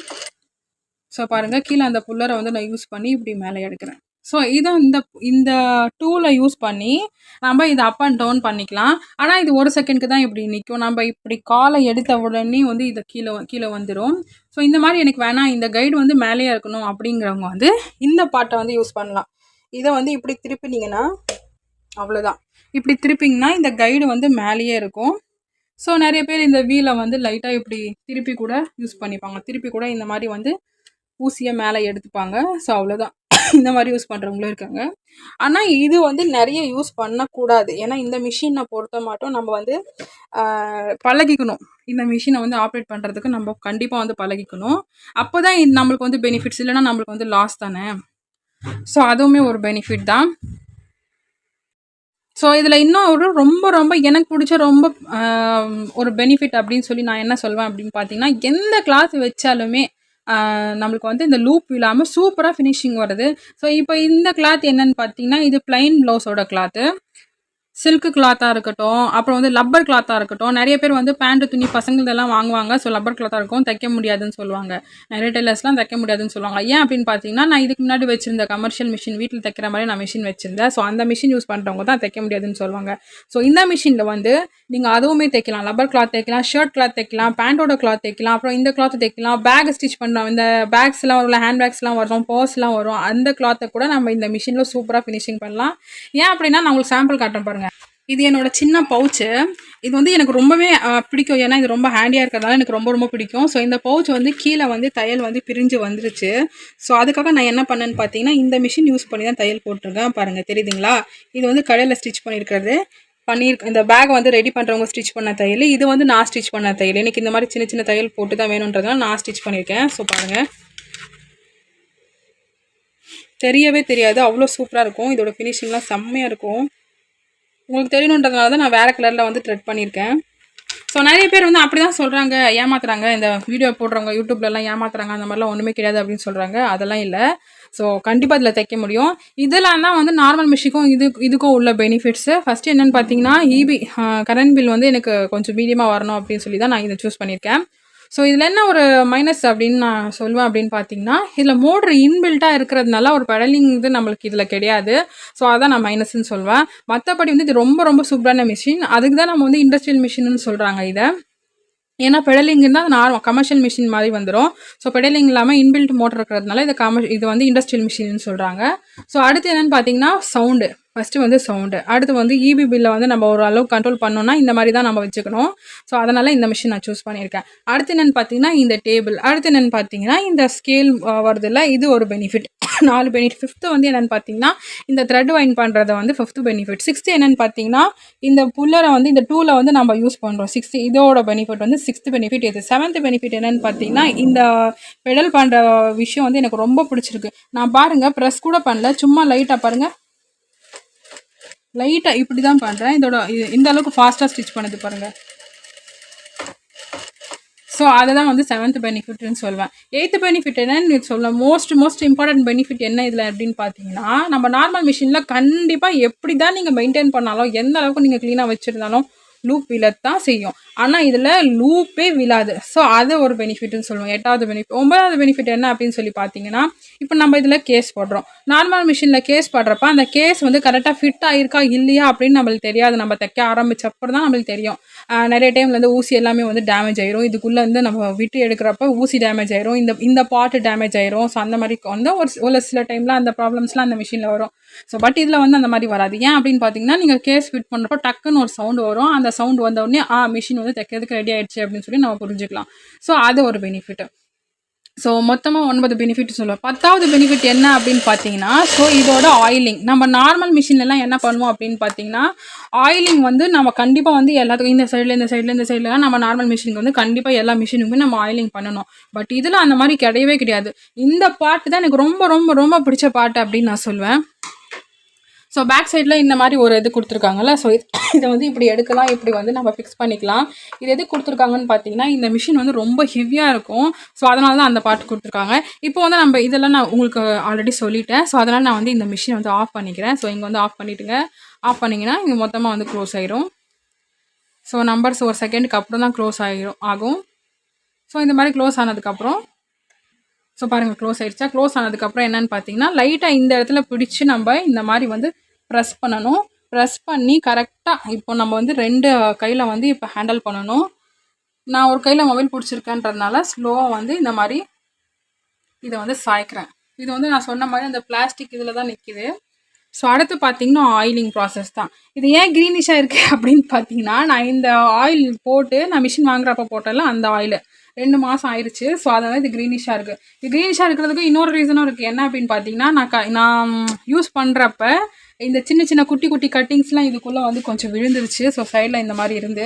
Speaker 1: ஸோ பாருங்கள் கீழே அந்த புல்லரை வந்து நான் யூஸ் பண்ணி இப்படி மேலே எடுக்கிறேன். ஸோ இதுவும் இந்த டூலை யூஸ் பண்ணி நம்ம இதை அப் அண்ட் டவுன் பண்ணிக்கலாம். ஆனால் இது 1 செகண்ட்க்கு தான் இப்படி நிற்கும். நம்ம இப்படி காலை எடுத்த உடனே வந்து இதை கீழே வந்துடும். ஸோ இந்த மாதிரி எனக்கு வேணாம், இந்த கைடு வந்து மேலேயே இருக்கணும் அப்படிங்கிறவங்க வந்து இந்த பாட்டை வந்து யூஸ் பண்ணலாம். இதை வந்து இப்படி திருப்பினீங்கன்னா அவ்வளோதான். இப்படி திருப்பிங்கன்னா இந்த கைடு வந்து மேலேயே இருக்கும். ஸோ நிறைய பேர் இந்த வீலை வந்து லைட்டாக இப்படி திருப்பி கூட யூஸ் பண்ணிப்பாங்க. திருப்பி கூட இந்த மாதிரி வந்து ஊசியை மேலே எடுத்துப்பாங்க. ஸோ அவ்வளோதான். இந்த மாதிரி யூஸ் பண்ணுறவங்களும் இருக்காங்க. ஆனால் இது வந்து நிறைய யூஸ் பண்ணக்கூடாது. ஏன்னா இந்த மிஷினை பொறுத்த மட்டும் நம்ம வந்து பழகிக்கணும். இந்த மிஷினை வந்து ஆப்ரேட் பண்ணுறதுக்கு நம்ம கண்டிப்பாக வந்து பழகிக்கணும். அப்போ தான் நம்மளுக்கு வந்து பெனிஃபிட்ஸ், இல்லைன்னா நம்மளுக்கு வந்து லாஸ் தானே. ஸோ அதுவுமே ஒரு பெனிஃபிட் தான். ஸோ இதில் இன்னும் ஒரு ரொம்ப ரொம்ப எனக்கு பிடிச்ச ரொம்ப ஒரு பெனிஃபிட் அப்படின்னு சொல்லி நான் என்ன சொல்வேன் அப்படின்னு பார்த்தீங்கன்னா, எந்த கிளாத் வச்சாலுமே நம்மளுக்கு வந்து இந்த லூப் இல்லாமல் சூப்பராக ஃபினிஷிங் வருது. ஸோ இப்போ இந்த கிளாத் என்னன்னு பார்த்தீங்கன்னா, இது பிளைன் ப்ளவுஸோட கிளாத்து. சில்க்கு கிளாத்தாக இருக்கட்டும், அப்புறம் வந்து லப்பர் கிளாத்தாக இருக்கட்டும். நிறைய பேர் வந்து பேண்ட் துணி பசங்களதெல்லாம் வாங்குவாங்க. ஸோ லப்பர் கிளாத்தாக இருக்கும், தைக்க முடியாதுன்னு சொல்லுவாங்க. நிறைய டெய்லர்ஸ்லாம் தைக்க முடியாதுன்னு சொல்லுவாங்க. ஏன் அப்படின்னு பார்த்தீங்கன்னா, நான் இதுக்கு முன்னாடி வச்சிருந்த கமர்ஷியல் மிஷின், வீட்டில் தைக்கிற மாதிரி நான் மிஷின் வச்சிருந்தேன். ஸோ அந்த மிஷின் யூஸ் பண்ணுறவங்க தான் தைக்க முடியாதுன்னு சொல்லுவாங்க. ஸோ இந்த மிஷினில் வந்து நீங்கள் அதுவுமே தைக்கலாம். லப்பர் கிளாத் தைக்கலாம், ஷர்ட் கிளாத் தைக்கலாம், பேண்ட்டோட கிளாத் தைக்கலாம், அப்புறம் இந்த கிளாத் தைக்கலாம், பேக் ஸ்டிச் பண்ணுறோம். இந்த பேக்ஸ்லாம் வரும், ஹேண்ட் பேக்ஸ்லாம் வரும், பர்ஸ்லாம் வரும். அந்த கிளாத்தை கூட நம்ம இந்த மிஷினில் சூப்பராக ஃபினிஷிங் பண்ணலாம். ஏன் அப்படின்னா, நான் உங்களுக்கு சாம்பிள் காட்டுறேன் பாருங்கள். இது என்னோட சின்ன பவுச்சு. இது வந்து எனக்கு ரொம்பவே பிடிக்கும். ஏன்னா இது ரொம்ப ஹேண்டியாக இருக்கிறதால எனக்கு ரொம்ப ரொம்ப பிடிக்கும். ஸோ இந்த பவுச் வந்து கீழே வந்து தையல் வந்து பிரிஞ்சு வந்துருச்சு. ஸோ அதுக்காக நான் என்ன பண்ணேன்னு பார்த்தீங்கன்னா, இந்த மிஷின் யூஸ் பண்ணி தான் தையல் போட்டிருக்கேன். பாருங்கள், தெரியுதுங்களா? இது வந்து கடையில் ஸ்டிச் பண்ணியிருக்கிறது. இந்த பேக் வந்து ரெடி பண்ணுறவங்க ஸ்டிச் பண்ண தையல். இது வந்து நான் ஸ்டிச் பண்ண தையல். எனக்கு இந்த மாதிரி சின்ன சின்ன தையல் போட்டு தான் வேணுன்றதுனால நான் ஸ்டிச் பண்ணியிருக்கேன். ஸோ பாருங்கள், தெரியவே தெரியாது, அவ்வளோ சூப்பராக இருக்கும். இதோட ஃபினிஷிங்லாம் செம்மையாக இருக்கும். உங்களுக்கு தெரியணுன்றதுனால தான் நான் வேறு கலரில் வந்து த்ரெட் பண்ணியிருக்கேன். ஸோ நிறைய பேர் வந்து அப்படி தான் சொல்கிறாங்க, ஏமாத்துறாங்க. இந்த வீடியோ போடுறவங்க யூடியூப்லலாம் ஏமாத்துறாங்க, அந்த மாதிரிலாம் ஒன்றுமே கிடையாது அப்படின்னு சொல்கிறாங்க. அதெல்லாம் இல்லை. ஸோ கண்டிப்பாக இதில் தைக்க முடியும். இதெல்லாம் தான் வந்து நார்மல் மிஷினுக்கும் இதுக்கும் உள்ள பெனிஃபிட்ஸு. ஃபஸ்ட்டு என்னென்னு பார்த்தீங்கன்னா, கரண்ட் பில் வந்து எனக்கு கொஞ்சம் மீடியமாக வரணும் அப்படின்னு சொல்லி தான் நான் இதை சூஸ் பண்ணியிருக்கேன். ஸோ இதில் என்ன ஒரு மைனஸ் அப்படின்னு நான் சொல்லுவேன் அப்படின்னு பார்த்தீங்கன்னா, இதில் மோட்ரு இன்பில்ட்டாக இருக்கிறதுனால ஒரு பெடலிங் இது நம்மளுக்கு இதில் கிடையாது. ஸோ அதான் நான் மைனஸ்ன்னு சொல்வேன். மற்றபடி வந்து இது ரொம்ப ரொம்ப சூப்பரான மிஷின். அதுக்கு தான் நம்ம வந்து இண்டஸ்ட்ரியல் மிஷின்னு சொல்கிறாங்க இதை. ஏன்னா பெடலிங்னா கமர்ஷியல் மிஷின் மாதிரி வந்துடும். ஸோ பெடலிங் இல்லாமல் இன்பில்ட் மோட்டர் இருக்கிறதுனால இது வந்து இண்டஸ்ட்ரியல் மிஷின்னு சொல்கிறாங்க. ஸோ அடுத்து என்னென்னு பார்த்தீங்கன்னா, சவுண்டு. ஃபஸ்ட்டு வந்து சவுண்டு. அடுத்து வந்து இபி பில்லை வந்து நம்ம ஒரு அளவுக்கு கண்ட்ரோல் பண்ணோன்னா இந்த மாதிரி தான் நம்ம வச்சுக்கணும். ஸோ அதனால் இந்த மிஷின் நான் சூஸ் பண்ணியிருக்கேன். அடுத்து என்னென்னு பார்த்தீங்கன்னா, இந்த டேபிள். அடுத்து என்னென்னு பார்த்தீங்கன்னா, இந்த ஸ்கேல் வருதில்ல, இது ஒரு பெனிஃபிட். 4 பெனிஃபிட். 5th வந்து என்னென்னு பார்த்தீங்கன்னா, இந்த த்ரெட் வைண்ட் பண்ணுறத வந்து 5th பெனிஃபிட். 6th என்னென்னு பார்த்தீங்கன்னா, இந்த புல்லரை வந்து இந்த டூலை வந்து நம்ம யூஸ் பண்ணுறோம். 6th இதோட பெனிஃபிட் வந்து 6th பெனிஃபிட் இது. 7th பெனிஃபிட் என்னென்னு பார்த்தீங்கன்னா, இந்த பெடல் பண்ணுற விஷயம் வந்து எனக்கு ரொம்ப பிடிச்சிருக்கு. நான் பாருங்கள், ப்ரெஸ் கூட பண்ணல, சும்மா லைட்டாக பாருங்கள், லைட்டாக இப்படி தான் பண்ணுறேன். இந்த அளவுக்கு ஃபாஸ்ட்டாக ஸ்டிச் பண்ணுது பாருங்கள். ஸோ அதை தான் வந்து 7th பெனிஃபிட்னு சொல்வேன். 8th பெனிஃபிட் என்னன்னு சொல்ல மோஸ்ட் இம்பார்ட்டன்ட் பெனிஃபிட் என்ன இதில் அப்படின்னு பார்த்தீங்கன்னா, நம்ம நார்மல் மிஷினில் கண்டிப்பாக எப்படி தான் நீங்கள் மெயின்டைன் பண்ணாலும், எந்த அளவுக்கு நீங்கள் க்ளீனாக வச்சுருந்தாலும் லூப் விழத்தான் செய்யும். ஆனால் இதில் லூப்பே விழாது. ஸோ அது ஒரு பெனிஃபிட்னு சொல்லுவோம். 8வது பெனிஃபிட். 9வது பெனிஃபிட் என்ன அப்படின்னு சொல்லி பார்த்தீங்கன்னா, இப்போ நம்ம இதில் கேஸ் போடுறோம். நார்மல் மிஷினில் கேஸ் போடுறப்ப அந்த கேஸ் வந்து கரெக்டாக ஃபிட் ஆகிருக்கா இல்லையா அப்படின்னு நம்மளுக்கு தெரியாது. நம்ம தைக்க ஆரம்பிச்சப்பறம் தான் நம்மளுக்கு தெரியும். நிறைய டைமில் வந்து ஊசி எல்லாமே வந்து டேமேஜ் ஆயிரும். இதுக்குள்ளே வந்து நம்ம விட்டு எடுக்கிறப்ப ஊசி டேமேஜ் ஆயிரும், இந்த பார்ட்டு டேமேஜ் ஆயிரும். ஸோ அந்த மாதிரி வந்து ஒரு சில டைமில் அந்த ப்ராப்ளம்ஸ்லாம் அந்த மிஷினில் வரும். ஸோ பட் இதில் வந்து அந்த மாதிரி வராது. ஏன் அப்படின்னு பார்த்தீங்கன்னா, நீங்கள் கேஸ் ஃபிட் பண்ணுறப்போ டக்குன்னு ஒரு சவுண்டு வரும். அந்த சவுண்டு வந்தோடனே மிஷின் வந்து தைக்கிறதுக்கு ரெடி ஆகிடுச்சு அப்படின்னு சொல்லி நம்ம புரிஞ்சுக்கலாம். ஸோ அது ஒரு பெனிஃபிட். ஸோ மொத்தமாக 9 பெனிஃபிட் சொல்லுவேன். 10வது பெனிஃபிட் என்ன அப்படின்னு பார்த்தீங்கன்னா, ஸோ இதோட ஆயிலிங். நம்ம நார்மல் மிஷின்லாம் என்ன பண்ணுவோம் அப்படின்னு பார்த்தீங்கன்னா, ஆயிலிங் வந்து நம்ம கண்டிப்பாக வந்து எல்லாத்துக்கும் இந்த சைடில் நம்ம நார்மல் மிஷினுக்கு வந்து கண்டிப்பாக எல்லா மிஷினுக்குமே நம்ம ஆயிலிங் பண்ணணும். பட் இதில் அந்த மாதிரி கிடையவே கிடையாது. இந்த பார்ட்டு தான் எனக்கு ரொம்ப ரொம்ப ரொம்ப பிடிச்ச பார்ட்டு அப்படின்னு நான் சொல்வேன். ஸோ பேக் சைடில் இந்த மாதிரி ஒரு இது கொடுத்துருக்காங்கல்ல, ஸோ இதை வந்து இப்படி எடுக்கலாம், இப்படி வந்து நம்ம ஃபிக்ஸ் பண்ணிக்கலாம். இது எது கொடுத்துருக்காங்கன்னு பார்த்தீங்கன்னா, இந்த மிஷின் வந்து ரொம்ப ஹெவியாக இருக்கும். ஸோ அதனால தான் அந்த பார்ட் கொடுத்துருக்காங்க. இப்போ வந்து நம்ம இதெல்லாம் நான் உங்களுக்கு ஆல்ரெடி சொல்லிட்டேன். ஸோ அதனால் நான் வந்து இந்த மிஷினை வந்து ஆஃப் பண்ணிக்கிறேன். ஸோ இங்கே வந்து ஆஃப் பண்ணிவிட்டுங்க. ஆஃப் பண்ணிங்கன்னா இங்கே மொத்தமாக வந்து க்ளோஸ் ஆயிரும். ஸோ நம்பர்ஸ் ஒரு செகண்டுக்கு அப்புறம் தான் க்ளோஸ் ஆகும். ஸோ இந்த மாதிரி க்ளோஸ் ஆனதுக்கப்புறம் ஸோ பாருங்கள், க்ளோஸ் ஆகிடுச்சா. க்ளோஸ் ஆனதுக்கப்புறம் என்னென்னு பார்த்தீங்கன்னா, லைட்டாக இந்த இடத்துல பிடிச்சி நம்ம இந்த மாதிரி வந்து ப்ரெஸ் பண்ணணும். ப்ரெஸ் பண்ணி கரெக்டாக இப்போ நம்ம வந்து 2 கையில் வந்து இப்போ ஹேண்டில் பண்ணணும். நான் ஒரு கையில் மொபைல் பிடிச்சிருக்கேன்றதுனால ஸ்லோவாக வந்து இந்த மாதிரி இதை வந்து சாய்க்கிறேன். இது வந்து நான் சொன்ன மாதிரி அந்த பிளாஸ்டிக் இதில் தான் நிற்கிது. ஸோ அடுத்து பார்த்தீங்கன்னா ஆயிலிங் ப்ராசஸ் தான். இது ஏன் க்ரீனிஷாக இருக்குது அப்படின்னு பார்த்தீங்கன்னா, நான் இந்த ஆயில் போட்டு நான் மிஷின் வாங்குறப்ப போட்டேன்ல அந்த ஆயிலு 2 மாதம் ஆயிடுச்சு. ஸோ அதனால் இது க்ரீனிஷாக இருக்குது. இது க்ரீனிஷாக இருக்கிறதுக்கு இன்னொரு ரீசனும் இருக்குது. என்ன அப்படின்னு பார்த்தீங்கன்னா, நான் யூஸ் பண்ணுறப்ப இந்த சின்ன சின்ன குட்டி குட்டி கட்டிங்ஸ்லாம் இதுக்குள்ளே வந்து கொஞ்சம் விழுந்துருச்சு. ஸோ சைடில் இந்த மாதிரி இருந்து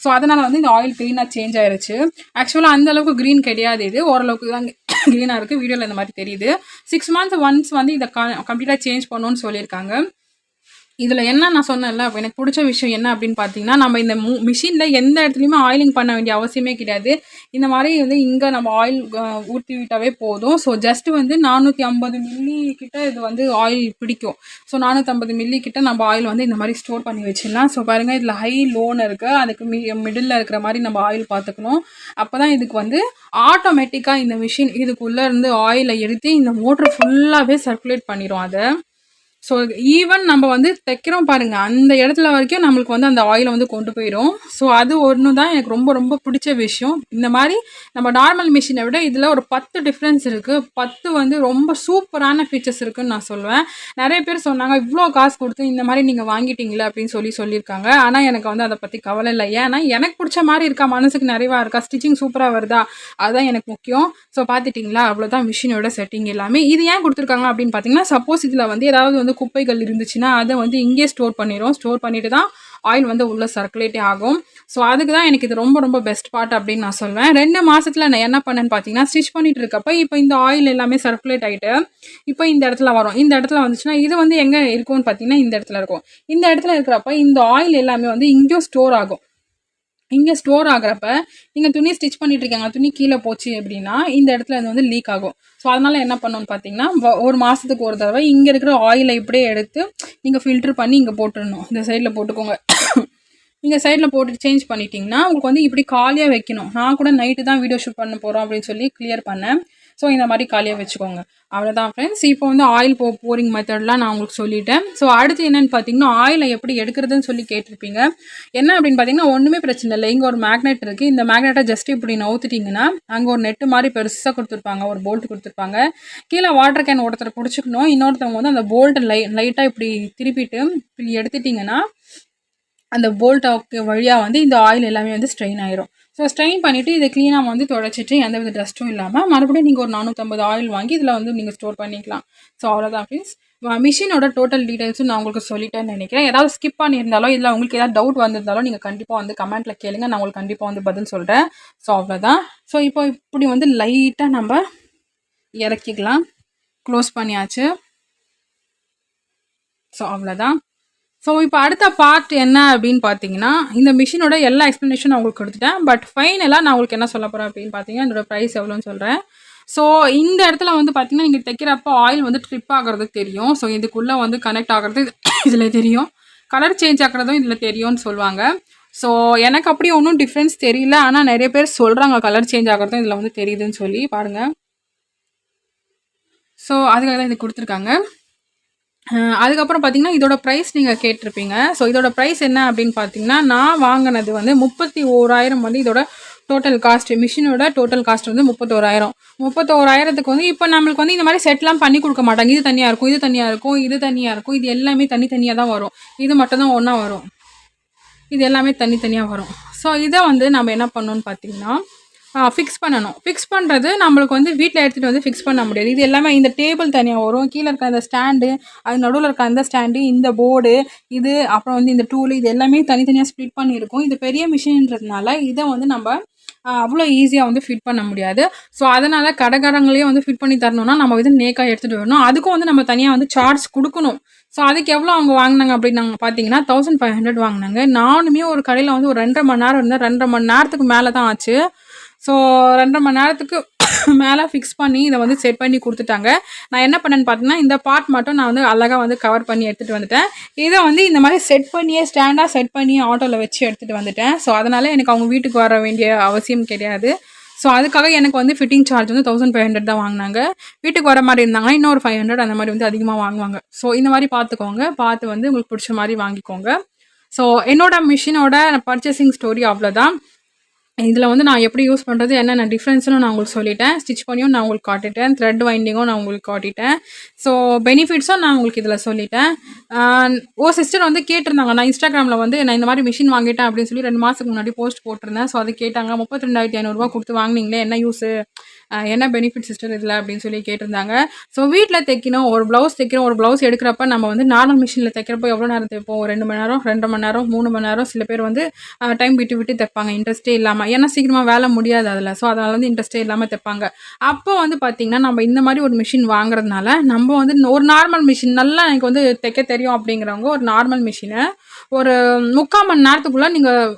Speaker 1: ஸோ அதனால் வந்து இந்த ஆயில் க்ரீனாக சேஞ்ச் ஆயிருச்சு. ஆக்சுவலாக அந்தளவுக்கு க்ரீன் கிடையாது, இது ஓரளவுக்கு தான் க்ரீனாக இருக்குது. வீடியோவில் இந்த மாதிரி தெரியுது. 6 months ஒன்ஸ் வந்து இதை கம்ப்ளீட்டாக சேஞ்ச் பண்ணணும்னு சொல்லியிருக்காங்க. இதில் என்ன நான் சொன்னேன்ல, எனக்கு பிடிச்ச விஷயம் என்ன அப்படின்னு பார்த்தீங்கன்னா, நம்ம இந்த மிஷினில் எந்த இடத்துலையுமே ஆயிலிங் பண்ண வேண்டிய அவசியமே கிடையாது. இந்த மாதிரி வந்து இங்கே நம்ம ஆயில் ஊற்றி விட்டாவே போதும். ஸோ ஜஸ்ட்டு வந்து 450 மில்லி கிட்ட இது வந்து ஆயில் பிடிக்கும். ஸோ 450 மில்லி கிட்ட நம்ம ஆயில் வந்து இந்த மாதிரி ஸ்டோர் பண்ணி வச்சிடலாம். ஸோ பாருங்கள், இதில் ஹை லோன்னு இருக்குது. அதுக்கு மிடில் இருக்கிற மாதிரி நம்ம ஆயில் பார்த்துக்கணும். அப்போ தான் இதுக்கு வந்து ஆட்டோமேட்டிக்காக இந்த மிஷின் இதுக்குள்ளே இருந்து ஆயிலை எடுத்து இந்த மோட்ரு ஃபுல்லாகவே சர்க்குலேட் பண்ணிடும் அதை. ஸோ ஈவன் நம்ம வந்து தைக்கிறோம் பாருங்கள், அந்த இடத்துல வரைக்கும் நம்மளுக்கு வந்து அந்த ஆயிலை வந்து கொண்டு போயிடும். ஸோ அது ஒன்று தான் எனக்கு ரொம்ப ரொம்ப பிடிச்ச விஷயம். இந்த மாதிரி நம்ம நார்மல் மிஷினை விட இதில் ஒரு 10 டிஃப்ரென்ஸ் இருக்குது. 10 வந்து ரொம்ப சூப்பரான ஃபீச்சர்ஸ் இருக்குதுன்னு நான் சொல்லுவேன். நிறைய பேர் சொன்னாங்க, இவ்வளோ காசு கொடுத்து இந்த மாதிரி நீங்கள் வாங்கிட்டீங்களே அப்படின்னு சொல்லியிருக்காங்க. ஆனால் எனக்கு வந்து அதை பற்றி கவலை இல்லை. ஏன்னா எனக்கு பிடிச்ச மாதிரி இருக்கா, மனசுக்கு நிறைவாக இருக்கா, ஸ்டிச்சிங் சூப்பராக வருதா, அதுதான் எனக்கு முக்கியம். ஸோ பார்த்துட்டிங்களா, அவ்வளோதான் மிஷினோட செட்டிங் எல்லாமே. இது ஏன் கொடுத்துருக்காங்க அப்படின்னு பார்த்தீங்கன்னா, சப்போஸ் இதில் வந்து ஏதாவது வந்து குப்பைகள் இருந்துச்சுன்னா அதை வந்து இங்கே ஸ்டோர் பண்ணிடும். ஸ்டோர் பண்ணிட்டு தான் ஆயில் வந்து உள்ளே சர்க்குலேட்டே ஆகும். ஸோ அதுக்கு தான் எனக்கு இது ரொம்ப ரொம்ப பெஸ்ட் பார்ட் அப்படின்னு நான் சொல்வேன். 2 மாதத்தில் நான் என்ன பண்ணேன்னு பார்த்தீங்கன்னா, ஸ்டிச் பண்ணிட்டு இருக்கப்போ இப்போ இந்த ஆயில் எல்லாமே சர்க்குலேட் ஆகிட்டு இப்போ இந்த இடத்துல வரும். இந்த இடத்துல வந்துச்சுன்னா இது வந்து எங்கே இருக்கும்னு பார்த்தீங்கன்னா இந்த இடத்துல இருக்கும். இந்த இடத்துல இருக்கிறப்ப இந்த ஆயில் எல்லாமே வந்து இங்கேயும் ஸ்டோர் ஆகும். இங்கே ஸ்டோர் ஆகிறப்ப நீங்கள் துணி ஸ்டிச் பண்ணிட்டு இருக்காங்க, துணி கீழே போச்சு அப்படின்னா இந்த இடத்துல அது வந்து லீக் ஆகும். ஸோ அதனால் என்ன பண்ணணும்னு பார்த்தீங்கன்னா, ஒரு மாதத்துக்கு ஒரு தடவை இங்கே இருக்கிற ஆயிலை இப்படியே எடுத்து நீங்கள் ஃபில்ட்ரு பண்ணி இங்கே போட்டுடணும். இந்த சைடில் போட்டுக்கோங்க. நீங்கள் சைடில் போட்டு சேஞ்ச் பண்ணிட்டீங்கன்னா உங்களுக்கு வந்து இப்படி காலியாக வைக்கணும். நான் கூட நைட்டு தான் வீடியோ ஷூட் பண்ண போகிறோம் அப்படின்னு சொல்லி கிளியர் பண்ணேன். ஸோ இந்த மாதிரி காலியாக வச்சுக்கோங்க. அவ்வளோதான் ஃப்ரெண்ட்ஸ். இப்போ வந்து ஆயில் போரிங் மெத்தட்லாம் நான் உங்களுக்கு சொல்லிட்டேன். ஸோ அடுத்து என்னென்னு பார்த்தீங்கன்னா, ஆயிலை எப்படி எடுக்கிறதுன்னு சொல்லி கேட்டிருப்பீங்க. என்ன அப்படின்னு பார்த்தீங்கன்னா, ஒன்றுமே பிரச்சனை இல்லை. இங்கே ஒரு மேக்னெட் இருக்குது. இந்த மேக்னெட்டை ஜஸ்ட் இப்படி நவுத்துட்டிங்கன்னா அங்கே ஒரு நெட்டு மாதிரி பெருசாக கொடுத்துருப்பாங்க, ஒரு போல்ட் கொடுத்துருப்பாங்க. கீழே வாட்டர் கேன் ஒருத்தர் பிடிச்சிக்கணும், இன்னொருத்தவங்க வந்து அந்த போல்ட்டை லைட்டாக இப்படி திருப்பிட்டு இப்படி எடுத்துட்டிங்கன்னா அந்த போல்ட் வழியாக வந்து இந்த ஆயில் எல்லாமே வந்து ஸ்ட்ரெயின் ஆயிரும். ஸோ ஸ்ட்ரெயின் பண்ணிவிட்டு இதை க்ளீனாக வந்து துடைச்சிட்டு எந்த வித டஸ்ட்டும் இல்லாமல் மறுபடியும் நீங்கள் ஒரு 450 ஆயில் வாங்கி இதில் வந்து நீங்கள் ஸ்டோர் பண்ணிக்கலாம். ஸோ அவ்வளோதான் ஃப்ரெண்ட்ஸ். மிஷினோட டோட்டல் டீட்டெயில்ஸும் நான் உங்களுக்கு சொல்லிட்டேன்னு நினைக்கிறேன். ஏதாவது ஸ்கிப் பண்ணியிருந்தாலும் இதில் உங்களுக்கு ஏதாவது டவுட் வந்திருந்தாலும் நீங்கள் கண்டிப்பாக வந்து கமெண்ட்டில் கேளுங்க, நான் உங்களுக்கு கண்டிப்பாக வந்து பதில் சொல்கிறேன். ஸோ அவ்வளோதான். ஸோ இப்போ இப்படி வந்து லைட்டாக நம்ம இறக்கிக்கலாம். க்ளோஸ் பண்ணியாச்சு. ஸோ அவ்வளோதான். ஸோ இப்போ அடுத்த பார்ட் என்ன அப்படின்னு பார்த்தீங்கன்னா, இந்த மிஷினோட எல்லா எக்ஸ்ப்ளனேஷன் நான் உங்களுக்கு கொடுத்துட்டேன். பட் ஃபைனலாக நான் உங்களுக்கு என்ன சொல்ல போகிறேன் அப்படின்னு பார்த்தீங்கன்னா, இதோட ப்ரைஸ் எவ்வளோன்னு சொல்கிறேன். ஸோ இந்த இடத்துல வந்து பார்த்தீங்கன்னா, நீங்கள் தைக்கிறப்போ ஆயில் வந்து ட்ரிப் ஆகிறது தெரியும். ஸோ இதுக்குள்ளே வந்து கனெக்ட் ஆகிறது இதில் தெரியும். கலர் சேஞ்ச் ஆகிறதும் இதில் தெரியும்னு சொல்லுவாங்க. ஸோ எனக்கு அப்படி ஒன்றும் டிஃப்ரென்ஸ் தெரியல. ஆனால் நிறைய பேர் சொல்கிறாங்க கலர் சேஞ்ச் ஆகிறதும் இதில் வந்து தெரியுதுன்னு சொல்லி பாருங்கள். ஸோ அதுக்காக தான் இது கொடுத்துருக்காங்க. அதுக்கப்புறம் பார்த்தீங்கன்னா, இதோட ப்ரைஸ் நீங்கள் கேட்டிருப்பீங்க. ஸோ இதோட ப்ரைஸ் என்ன அப்படின்னு பார்த்தீங்கன்னா, நான் வாங்கினது வந்து 31,000 வந்து இதோட டோட்டல் காஸ்ட். மிஷினோட டோட்டல் காஸ்ட் வந்து 31,000. 31,000க்கு வந்து இப்போ நம்மளுக்கு வந்து இந்த மாதிரி செட்லாம் பண்ணி கொடுக்க மாட்டாங்க. இது தனியாக இருக்கும், இது தனியாக இருக்கும், இது தனியாக இருக்கும். இது எல்லாமே தனித்தனியாக தான் வரும். இது மட்டும் தான் ஒன்றா வரும். இது எல்லாமே தனித்தனியாக வரும். ஸோ இதை வந்து நம்ம என்ன பண்ணணும்னு பார்த்தீங்கன்னா, ஃபிக்ஸ் பண்ணணும். ஃபிக்ஸ் பண்ணுறது நம்மளுக்கு வந்து வீட்டில் எடுத்துகிட்டு வந்து ஃபிக்ஸ் பண்ண முடியாது. இது எல்லாமே இந்த டேபிள் தனியாக வரும், கீழே இருக்க அந்த ஸ்டாண்டு, அது நடுவில் இருக்க அந்த ஸ்டாண்டு, இந்த போர்டு, இது அப்புறம் வந்து இந்த டூலு, இது எல்லாமே தனித்தனியாக ஸ்ப்ளிட் பண்ணியிருக்கும். இது பெரிய மிஷின்றதுனால இதை வந்து நம்ம அவ்வளோ ஈஸியாக வந்து ஃபிட் பண்ண முடியாது. ஸோ அதனால் கடைக்காரங்களையே வந்து ஃபிட் பண்ணி தரணும்னா நம்ம வந்து நேக்காக எடுத்துகிட்டு வரணும். அதுக்கும் வந்து நம்ம தனியாக வந்து சார்ஜ் கொடுக்கணும். ஸோ அதுக்கு எவ்வளோ அவங்க வாங்கினாங்க அப்படின்னு நாங்கள் பார்த்தீங்கன்னா 1500 வாங்கினாங்க. நானுமே ஒரு கடையில் வந்து ஒரு 2.5 மணி நேரம் இருந்தேன். 2.5 மணி நேரத்துக்கு மேலே தான் ஆச்சு. ஸோ 2.5 மணி நேரத்துக்கு மேலே ஃபிக்ஸ் பண்ணி இதை வந்து செட் பண்ணி கொடுத்துட்டாங்க. நான் என்ன பண்ணேன்னு பார்த்தீங்கன்னா, இந்த பார்ட் மட்டும் நான் வந்து அழகாக வந்து கவர் பண்ணி எடுத்துகிட்டு வந்துட்டேன். இதை வந்து இந்த மாதிரி செட் பண்ணியே ஸ்டாண்டாக செட் பண்ணி ஆட்டோவில் வச்சு எடுத்துகிட்டு வந்துட்டேன். ஸோ அதனால் எனக்கு அவங்க வீட்டுக்கு வர வேண்டிய அவசியம் கிடையாது. ஸோ அதுக்காக எனக்கு வந்து ஃபிட்டிங் சார்ஜ் வந்து 1500 தான் வாங்கினாங்க. வீட்டுக்கு வர மாதிரி இருந்தாங்கன்னா இன்னும் ஒரு 500 அந்த மாதிரி வந்து அதிகமாக வாங்குவாங்க. ஸோ இந்த மாதிரி பார்த்துக்கோங்க. பார்த்து வந்து உங்களுக்கு பிடிச்ச மாதிரி வாங்கிக்கோங்க. ஸோ என்னோட மிஷினோட பர்ச்சேசிங் ஸ்டோரி அவ்வளோதான். இதில் வந்து நான் எப்படி யூஸ் பண்ணுறது என்னென்ன டிஃப்ரென்ஸ்னு நான் உங்களுக்கு சொல்லிட்டேன். ஸ்டிச் பண்ணியும் நான் உங்களுக்கு காட்டிட்டேன். த்ரெட் வைண்டிங்கும் நான் உங்களுக்கு காட்டிட்டேன். ஸோ பெனிஃபிட்ஸும் நான் உங்களுக்கு இதில் சொல்லிட்டேன். சிஸ்டர் வந்து கேட்டிருந்தாங்க. நான் இன்ஸ்டாகிராமில் வந்து நான் இந்த மாதிரி மிஷின் வாங்கிட்டேன் அப்படின்னு சொல்லி 2 மாதத்துக்கு முன்னாடி போஸ்ட் போட்டிருந்தேன். ஸோ அது கேட்டாங்க, 32,500 கொடுத்து வாங்கினீங்களே, என்ன யூஸு, என்ன பெனிஃபிட் சிஸ்டர் இதில் அப்படின்னு சொல்லி கேட்டிருந்தாங்க. ஸோ வீட்டில் தைக்கணும், ஒரு ப்ளவுஸ் தைக்கிறோம், ஒரு ப்ளவுஸ் எடுக்கிறப்ப நம்ம வந்து நார்மல் மிஷினில் தைக்கிறப்போ எவ்வளோ நேரம் தைப்போம், 2 மணி நேரம், 2.5 மணி நேரம், 3 மணி நேரம். சில பேர் வந்து டைம் விட்டு விட்டு தைப்பாங்க, இன்ட்ரெஸ்ட்டே இல்லாமல். ஏன்னா சீக்கிரமாக வேலை முடியாது அதில். ஸோ அதனால வந்து இன்ட்ரெஸ்ட்டே இல்லாமல் தைப்பாங்க. அப்போ வந்து பார்த்திங்கன்னா நம்ம இந்த மாதிரி ஒரு மிஷின் வாங்குறதுனால நம்ம வந்து ஒரு நார்மல் மிஷின் நல்லா எனக்கு வந்து தைக்க தெரியும் அப்படிங்கிறவங்க ஒரு நார்மல் மிஷினை ஒரு 3/4 மணி நேரத்துக்குள்ளே நீங்கள்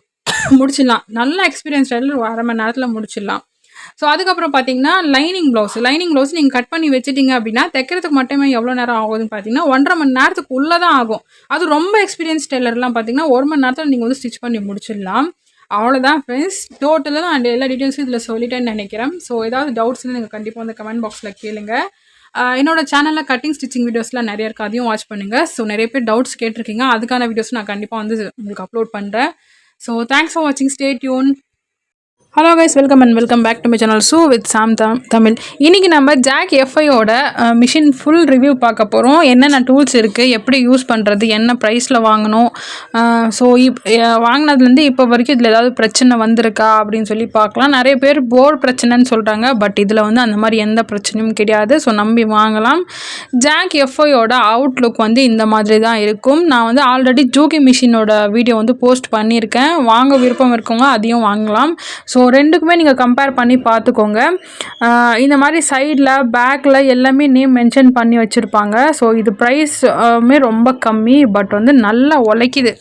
Speaker 1: முடிச்சிடலாம். நல்ல எக்ஸ்பீரியன்ஸ் டைலர் 1/2 மணி நேரத்தில் முடிச்சிடலாம். ஸோ அதுக்கப்புறம் பார்த்தீங்கன்னா லைனிங் ப்ளவுஸ் நீங்கள் கட் பண்ணி வச்சுட்டிங்க அப்படின்னா தைக்கிறதுக்கு மட்டுமே எவ்வளோ நேரம் ஆகுதுன்னு பார்த்தீங்கன்னா 1.5 மணி நேரத்துக்கு உள்ளே தான் ஆகும். அது ரொம்ப எக்ஸ்பீரியன்ஸ் டெய்லர்லாம் பார்த்தீங்கன்னா 1 மணி நேரத்தில் நீங்கள் வந்து ஸ்டிச் பண்ணி முடிச்சிடலாம். அவ்வளோதான் ஃப்ரெண்ட்ஸ். டோட்டலாக நான் எல்லா டீட்டெயில்ஸும் இதில் சொல்லிட்டேன்னு நினைக்கிறேன். ஸோ ஏதாவது டவுட்ஸ்னு நீங்கள் கண்டிப்பாக வந்து கமெண்ட் பாக்ஸில் கேளுங்க. என்னோட சேனலில் கட்டிங் ஸ்டிச்சிங் வீடியோஸ்லாம் நிறைய இருக்குது, அதையும் வாட்ச் பண்ணுங்கள். ஸோ நிறைய பேர் டவுட்ஸ் கேட்டிருக்கீங்க, அதுக்கான வீடியோஸ் நான் கண்டிப்பாக வந்து உங்களுக்கு அப்லோட் பண்ணுறேன். ஸோ தேங்க்ஸ் ஃபார் வாட்சிங். Stay tune. Hello guys, welcome back to my channel சூ வித் சாம் தமிழ். இன்றைக்கி நம்ம ஜாக் எஃப்ஐயோட மிஷின் ஃபுல் ரிவ்யூ பார்க்க போகிறோம். என்னென்ன டூல்ஸ் இருக்குது, எப்படி யூஸ் பண்ணுறது, என்ன ப்ரைஸில் வாங்கணும், ஸோ வாங்கினதுலேருந்து இப்போ வரைக்கும் இதில் ஏதாவது பிரச்சனை வந்திருக்கா அப்படின்னு சொல்லி பார்க்கலாம். நிறைய பேர் போர் பிரச்சனைன்னு சொல்கிறாங்க, பட் இதில் வந்து அந்த மாதிரி எந்த பிரச்சனையும் கிடையாது. ஸோ நம்பி வாங்கலாம். ஜாக் எஃப்ஐயோட அவுட்லுக் வந்து இந்த மாதிரி தான் இருக்கும். நான் வந்து ஆல்ரெடி ஜூகி மிஷினோட வீடியோ வந்து போஸ்ட் பண்ணியிருக்கேன். வாங்க விருப்பம் இருக்கவங்க அதையும் வாங்கலாம். ஸோ ரெண்டுக்குமே நீங்கள் கம்பேர் பண்ணி பார்த்துக்கோங்க. இந்த மாதிரி சைடில் பேக்கில் எல்லாமே நேம் மென்ஷன் பண்ணி வச்சுருப்பாங்க. ஸோ இது ப்ரைஸுமே ரொம்ப கம்மி, பட் வந்து நல்லா உழைக்குது.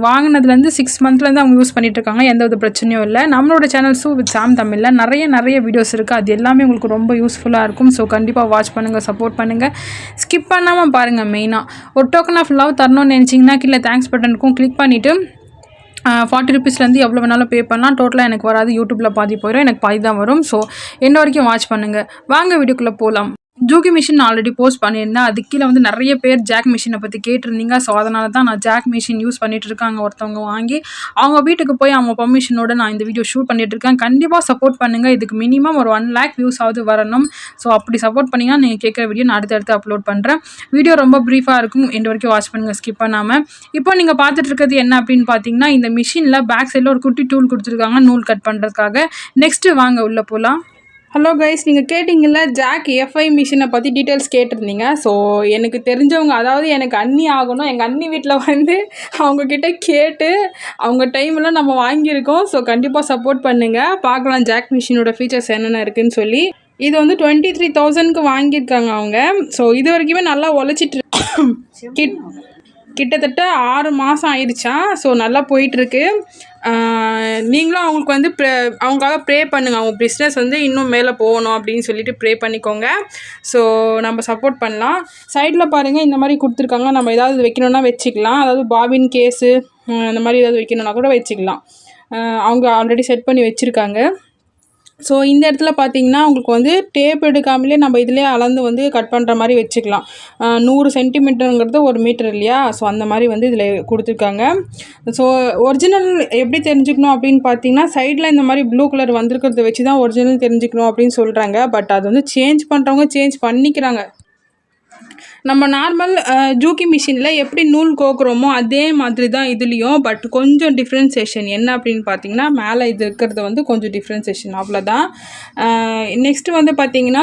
Speaker 1: வாங்கினதுலேருந்து 6 மந்த்லேருந்து அவங்க யூஸ் பண்ணிகிட்ருக்காங்க, எந்த ஒரு பிரச்சனையும் இல்லை. நம்மளோட சேனல் சூ வித் சாம் தமிழில் நிறைய வீடியோஸ் இருக்குது, அது எல்லாமே உங்களுக்கு ரொம்ப யூஸ்ஃபுல்லாக இருக்கும். ஸோ கண்டிப்பாக வாட்ச் பண்ணுங்கள், சப்போர்ட் பண்ணுங்கள், ஸ்கிப் பண்ணாமல் பாருங்கள். மெயினாக ஒரு டோக்கன் ஆஃப் லவ் தரணும்னு நினச்சிங்கன்னா கீழே தேங்க்ஸ் பட்டனுக்கும் கிளிக் பண்ணிவிட்டு 40 ருபீஸ்லேருந்து எவ்வளோ வேணாலும் பே பண்ணலாம். டோட்டலாக எனக்கு வராது, யூடியூப்பில் பாதி போயிடும், எனக்கு பாதி தான் வரும். ஸோ என்ன வரைக்கும் வாட்ச் பண்ணுங்கள். வாங்க வீடியோக்குள்ளே போகலாம். ஜூகி மிஷின் ஆல்ரெடி போஸ்ட் பண்ணியிருந்தேன். அது கீழே வந்து நிறைய பேர் ஜாக் மிஷினை பற்றி கேட்டிருந்தீங்க. ஸோ அதனால தான் நான் ஜாக் மிஷின் யூஸ் பண்ணிகிட்டு இருக்காங்க ஒருத்தவங்க வாங்கி, அவங்க வீட்டுக்கு போய் அவங்க பர்மிஷனோட நான் இந்த வீடியோ ஷூட் பண்ணிகிட்ருக்கேன். கண்டிப்பாக சப்போர்ட் பண்ணுங்கள். இதுக்கு மினிமம் ஒரு 1 lakh வியூஸ் ஆகுது வரணும். ஸோ அப்படி சப்போர்ட் பண்ணிங்கன்னா நீங்கள் கேட்குற வீடியோ நான் அடுத்தடுத்து அப்லோட் பண்ணுறேன். வீடியோ ரொம்ப ப்ரீஃபாக இருக்கும், எண்டு வரைக்கும் வாட்ச் பண்ணுங்கள் ஸ்கிப் பண்ணாமல். இப்போ நீங்கள் பார்த்துட்டு இருக்கிறது என்ன அப்படின்னு பார்த்தீங்கன்னா, இந்த மிஷினில் பேக் சைடில் ஒரு குட்டி டூல் கொடுத்துருக்காங்க நூல் கட் பண்ணுறதுக்காக. நெக்ஸ்ட்டு வாங்க உள்ளே போகலாம். ஹலோ கைஸ், நீங்கள் கேட்டிங்கல்ல ஜாக் எஃப்ஐ மிஷினை பற்றி டீட்டெயில்ஸ் கேட்டிருந்தீங்க. ஸோ எனக்கு தெரிஞ்சவங்க, அதாவது எனக்கு அண்ணி ஆகணும், எங்கள் அண்ணி வீட்டில் வந்து அவங்கக்கிட்ட கேட்டு அவங்க டைமில் நம்ம வாங்கியிருக்கோம். ஸோ கண்டிப்பாக சப்போர்ட் பண்ணுங்கள். பார்க்கலாம் ஜாக் மிஷினோட ஃபீச்சர்ஸ் என்னென்ன இருக்குதுன்னு சொல்லி. இது வந்து 23,000க்கு வாங்கியிருக்காங்க அவங்க. ஸோ இது வரைக்குமே நல்லா உழைச்சிட்டு கிட்டத்தட்ட 6 மாதம் ஆயிடுச்சான். ஸோ நல்லா போயிட்டுருக்கு. நீங்களும் அவங்களுக்கு வந்து அவங்களுக்காக ப்ரே பண்ணுங்கள். அவங்க பிஸ்னஸ் வந்து இன்னும் மேலே போகணும் அப்படின்னு சொல்லிட்டு ப்ரே பண்ணிக்கோங்க. ஸோ நம்ம சப்போர்ட் பண்ணலாம். சைடில் பாருங்கள் இந்த மாதிரி கொடுத்துருக்காங்க. நம்ம ஏதாவது வைக்கணுன்னா வச்சுக்கலாம். அதாவது பாபின் கேஸு அந்த மாதிரி ஏதாவது வைக்கணுன்னா கூட வச்சுக்கலாம். அவங்க ஆல்ரெடி செட் பண்ணி வச்சுருக்காங்க. ஸோ இந்த இடத்துல பார்த்தீங்கன்னா உங்களுக்கு வந்து டேப் எடுக்காமலே நம்ம இதிலே அளந்து வந்து கட் பண்ணுற மாதிரி வச்சுக்கலாம். 100 சென்டிமீட்டருங்கிறது 1 மீட்டர் இல்லையா? ஸோ அந்த மாதிரி வந்து இதில் கொடுத்துருக்காங்க. ஸோ ஒரிஜினல் எப்படி தெரிஞ்சுக்கணும் அப்படின்னு பார்த்தீங்கன்னா, சைடில் இந்த மாதிரி ப்ளூ கலர் வந்திருக்கிறத வச்சு தான் ஒரிஜினல் தெரிஞ்சுக்கணும் அப்படின்னு சொல்கிறாங்க. பட் அது வந்து சேஞ்ச் பண்ணுறவங்க சேஞ்ச் பண்ணிக்கிறாங்க. நம்ம நார்மல் ஜூகி மிஷினில் எப்படி நூல் கோக்குறோமோ அதே மாதிரி தான் இதுலேயும். பட் கொஞ்சம் டிஃப்ரென்சேஷன் என்ன அப்படின்னு பார்த்தீங்கன்னா, மேலே இது இருக்கிறது வந்து கொஞ்சம் டிஃப்ரென்சேஷன், அவ்வளோதான். நெக்ஸ்ட்டு வந்து பார்த்தீங்கன்னா,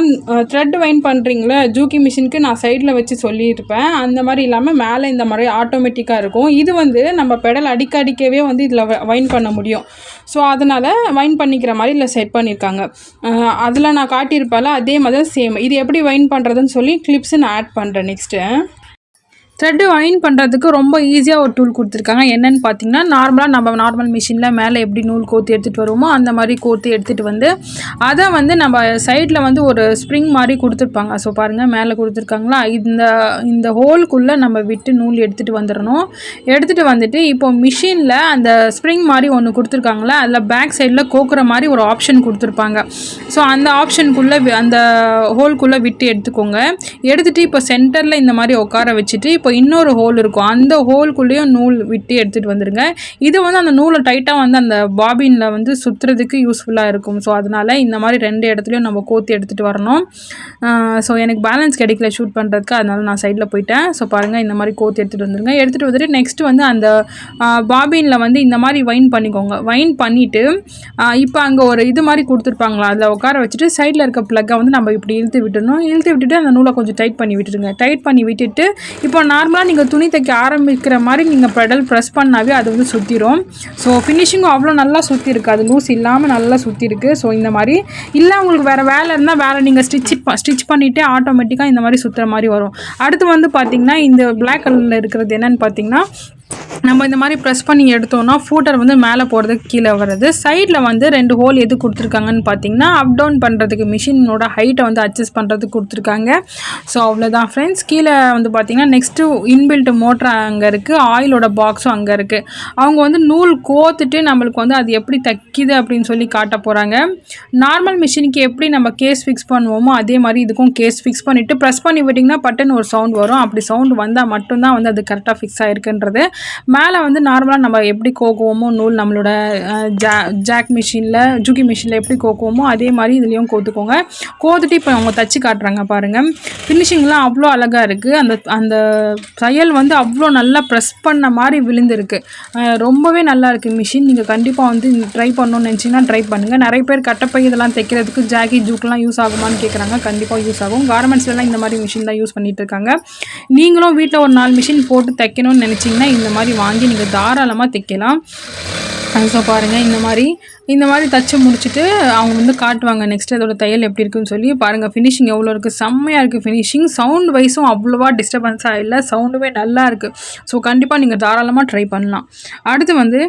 Speaker 1: த்ரெட் வைன் பண்ணுறீங்களா ஜூகி மிஷினுக்கு நான் சைடில் வச்சு சொல்லியிருப்பேன். அந்த மாதிரி இல்லாமல் மேலே இந்த மாதிரி ஆட்டோமேட்டிக்காக இருக்கும். இது வந்து நம்ம பெடல் அடிக்கவே வந்து இதில் வைன் பண்ண முடியும். ஸோ அதனால் வைன் பண்ணிக்கிற மாதிரி இல்லை செட் பண்ணியிருக்காங்க. அதில் நான் காட்டியிருப்பேன்ல அதே மாதிரி சேம். இது எப்படி வைன் பண்ணுறதுன்னு சொல்லி கிளிப்ஸு நான் ஆட் பண்ணுறேன். நெக்ஸ்ட்டு த்ரெட்டு வைன் பண்ணுறதுக்கு ரொம்ப ஈஸியாக ஒரு டூல் கொடுத்துருக்காங்க. என்னென்னு பார்த்தீங்கன்னா, நார்மலாக நம்ம நார்மல் மிஷினில் மேலே எப்படி நூல் கோர்த்து எடுத்துகிட்டு வருவோமோ அந்த மாதிரி கோர்த்து எடுத்துகிட்டு வந்து அதை வந்து நம்ம சைடில் வந்து ஒரு ஸ்ப்ரிங் மாதிரி கொடுத்துருப்பாங்க. ஸோ பாருங்கள் மேலே கொடுத்துருக்காங்களா, இந்த ஹோல்குள்ளே நம்ம விட்டு நூல் எடுத்துகிட்டு வந்துடணும். எடுத்துகிட்டு வந்துட்டு இப்போ மிஷினில் அந்த ஸ்ப்ரிங் மாதிரி ஒன்று கொடுத்துருக்காங்களா, அதில் பேக் சைடில் கோக்குற மாதிரி ஒரு ஆப்ஷன் கொடுத்துருப்பாங்க. ஸோ அந்த ஆப்ஷனுக்குள்ளே அந்த ஹோல்குள்ளே விட்டு எடுத்துக்கோங்க. எடுத்துகிட்டு இப்போ சென்டரில் இந்த மாதிரி உட்கார வச்சுட்டு இப்போ இப்போ இன்னொரு ஹோல் இருக்கும், அந்த ஹோல்குள்ளேயும் நூல் விட்டு எடுத்துகிட்டு வந்துடுங்க. இது வந்து அந்த நூலை டைட்டாக வந்து அந்த பாபினில் வந்து சுற்றுறதுக்கு யூஸ்ஃபுல்லாக இருக்கும். ஸோ அதனால் இந்த மாதிரி 2 இடத்துலையும் நம்ம கோர்த்து எடுத்துகிட்டு வரணும். ஸோ எனக்கு பேலன்ஸ் கிடைக்கல ஷூட் பண்ணுறதுக்கு, அதனால நான் சைடில் போயிட்டேன். ஸோ பாருங்கள், இந்த மாதிரி கோர்த்து எடுத்துகிட்டு வந்துடுங்க. எடுத்துகிட்டு வந்துட்டு நெக்ஸ்ட்டு வந்து அந்த பாபினில் வந்து இந்த மாதிரி வைன் பண்ணிக்கோங்க. வைன் பண்ணிவிட்டு இப்போ அங்கே ஒரு இது மாதிரி கொடுத்துருப்பாங்களா, அதில் உட்கார வச்சுட்டு சைடில் இருக்க ப்ளக்கை வந்து நம்ம இப்படி இழுத்து விட்டுடணும். இழுத்து விட்டுட்டு அந்த நூலை கொஞ்சம் டைட் பண்ணி விட்டுடுங்க. டைட் பண்ணி விட்டுட்டு இப்போ நார்மலாக நீங்கள் துணி தைக்க ஆரம்பிக்கிற மாதிரி நீங்கள் பெடல் ப்ரெஸ் பண்ணாவே அது வந்து சுற்றிடும். ஸோ ஃபினிஷிங்கும் அவ்வளோ நல்லா சுற்றி இருக்குது, அது லூஸ் இல்லாமல் நல்லா சுற்றி இருக்குது. ஸோ இந்த மாதிரி இல்லை உங்களுக்கு வேறு வேலை இருந்தால் வேறு நீங்கள் ஸ்டிச் பண்ணிவிட்டு ஆட்டோமேட்டிக்காக இந்த மாதிரி சுற்றுற மாதிரி வரும். அடுத்து வந்து பார்த்திங்கன்னா இந்த பிளாக் கலரில் இருக்கிறது என்னென்னு பார்த்திங்கன்னா, நம்ம இந்த மாதிரி ப்ரெஸ் பண்ணி எடுத்தோம்னா ஃபூட்டர் வந்து மேலே போகிறதுக்கு கீழே வர்றது. சைடில் வந்து 2 ஹோல் எது கொடுத்துருக்காங்கன்னு பார்த்தீங்கன்னா, அப் டவுன் பண்ணுறதுக்கு மிஷினோட ஹைட்டை வந்து அட்ஜஸ்ட் பண்ணுறதுக்கு கொடுத்துருக்காங்க. ஸோ அவ்வளோதான் ஃப்ரெண்ட்ஸ். கீழே வந்து பார்த்திங்கன்னா நெக்ஸ்ட்டு இன்பில்ட் மோட்டர் அங்கே இருக்குது, ஆயிலோட பாக்ஸும் அங்கே இருக்குது. அவங்க வந்து நூல் கோத்துட்டு நம்மளுக்கு வந்து அது எப்படி தைக்கிது அப்படின்னு சொல்லி காட்ட போகிறாங்க. நார்மல் மிஷினுக்கு எப்படி நம்ம கேஸ் ஃபிக்ஸ் பண்ணுவோமோ அதே மாதிரி இதுக்கும் கேஸ் ஃபிக்ஸ் பண்ணிவிட்டு ப்ரெஸ் பண்ணி விட்டிங்கன்னா பட்டுன்னு ஒரு சவுண்ட் வரும். அப்படி சவுண்டு வந்தால் மட்டும்தான் வந்து அது கரெக்டாக ஃபிக்ஸ் ஆகிருக்குன்றது. மேலே வந்து நார்மலாக நம்ம எப்படி கோக்குவோமோ நூல் நம்மளோட ஜாக் மிஷினில் ஜூக்கி மிஷினில் எப்படி கோக்குவோமோ அதே மாதிரி இதுலேயும் கோத்துக்கோங்க. கோத்துட்டு இப்போ அவங்க தச்சு காட்டுறாங்க பாருங்கள். ஃபினிஷிங்லாம் அவ்வளோ அழகாக இருக்குது. அந்த தையல் வந்து அவ்வளோ நல்லா ப்ரெஸ் பண்ண மாதிரி விழுந்துருக்கு. ரொம்பவே நல்லா இருக்குது மிஷின். நீங்கள் கண்டிப்பாக வந்து ட்ரை பண்ணணும்னு நினச்சிங்கன்னா ட்ரை பண்ணுங்கள். நிறைய பேர் கட்டப்பை இதெல்லாம் தைக்கிறதுக்கு ஜாக்கி ஜூக்கெலாம் யூஸ் ஆகுமான்னு கேட்குறாங்க. கண்டிப்பாக யூஸ் ஆகும். கார்மெண்ட்ஸ்லாம் இந்த மாதிரி மிஷின் தான் யூஸ் பண்ணிகிட்டு இருக்காங்க. நீங்களும் வீட்டில் ஒரு 4 மிஷின் போட்டு தைக்கணும்னு நினச்சிங்கன்னா இந்த மாதிரி வாங்கி நீங்கள் தாராளமாக தைக்கலாம். ஸோ பாருங்கள், இந்த மாதிரி தச்சு முடிச்சுட்டு அவங்க வந்து காட்டுவாங்க நெக்ஸ்ட் அதோட தையல் எப்படி இருக்குன்னு சொல்லி. பாருங்கள் ஃபினிஷிங் எவ்வளோ இருக்குது, செம்மையாக இருக்குது ஃபினிஷிங். சவுண்ட் வைஸும் அவ்வளோவா டிஸ்டர்பன்ஸாக இல்லை, சவுண்டுமே நல்லா இருக்குது. ஸோ கண்டிப்பாக நீங்கள் தாராளமாக ட்ரை பண்ணலாம். அடுத்து வந்து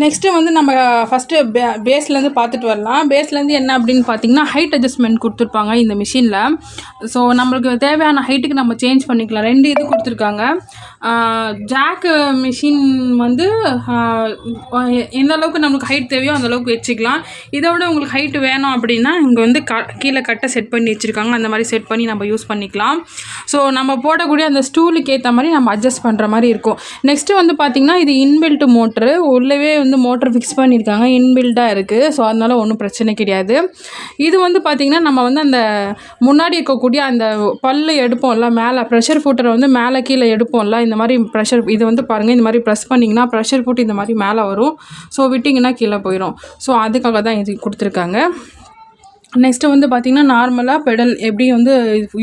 Speaker 1: நெக்ஸ்ட்டு வந்து நம்ம ஃபஸ்ட்டு பேஸ்லேருந்து பார்த்துட்டு வரலாம். பேஸ்லேருந்து என்ன அப்படின்னு பார்த்தீங்கன்னா ஹைட் அட்ஜஸ்ட்மெண்ட் கொடுத்துருப்பாங்க இந்த மிஷினில். ஸோ நம்மளுக்கு தேவையான ஹைட்டுக்கு நம்ம சேஞ்ச் பண்ணிக்கலாம். 2 இது கொடுத்துருக்காங்க. ஜாக்கு மிஷின் வந்து எந்த அளவுக்கு நம்மளுக்கு ஹைட் தேவையோ அந்தளவுக்கு வச்சுக்கலாம். இதை விட உங்களுக்கு ஹைட்டு வேணும் அப்படின்னா இங்கே வந்து கீழே கட்டை செட் பண்ணி வச்சுருக்காங்க. அந்த மாதிரி செட் பண்ணி நம்ம யூஸ் பண்ணிக்கலாம். ஸோ நம்ம போடக்கூடிய அந்த ஸ்டூலுக்கு ஏற்ற மாதிரி நம்ம அட்ஜஸ்ட் பண்ணுற மாதிரி இருக்கும். நெக்ஸ்ட்டு வந்து பார்த்திங்கன்னா இது இன்பில்ட் மோட்ரு. உள்ளவே வந்து மோட்டர் ஃபிக்ஸ் பண்ணியிருக்காங்க, இன்பில்டாக இருக்குது. ஸோ அதனால் ஒன்றும் பிரச்சனை கிடையாது. இது வந்து பார்த்திங்கன்னா நம்ம வந்து அந்த முன்னாடி இருக்கக்கூடிய அந்த பல்லு எடுப்போம்ல, மேலே ப்ரெஷர் ஃபுட்டரை வந்து மேலே கீழே எடுப்போம்ல, இந்த மாதிரி ப்ரெஷர் இது வந்து பாருங்கள், இந்த மாதிரி ப்ரெஸ் பண்ணிங்கன்னா ப்ரெஷர் ஃபுட் இந்த மாதிரி மேலே வரும். ஸோ விட்டிங்கன்னா கீழே போயிடும். ஸோ அதுக்காக தான் இது கொடுத்துருக்காங்க. நெக்ஸ்ட்டு வந்து பார்த்திங்கன்னா நார்மலாக பெடல் எப்படி வந்து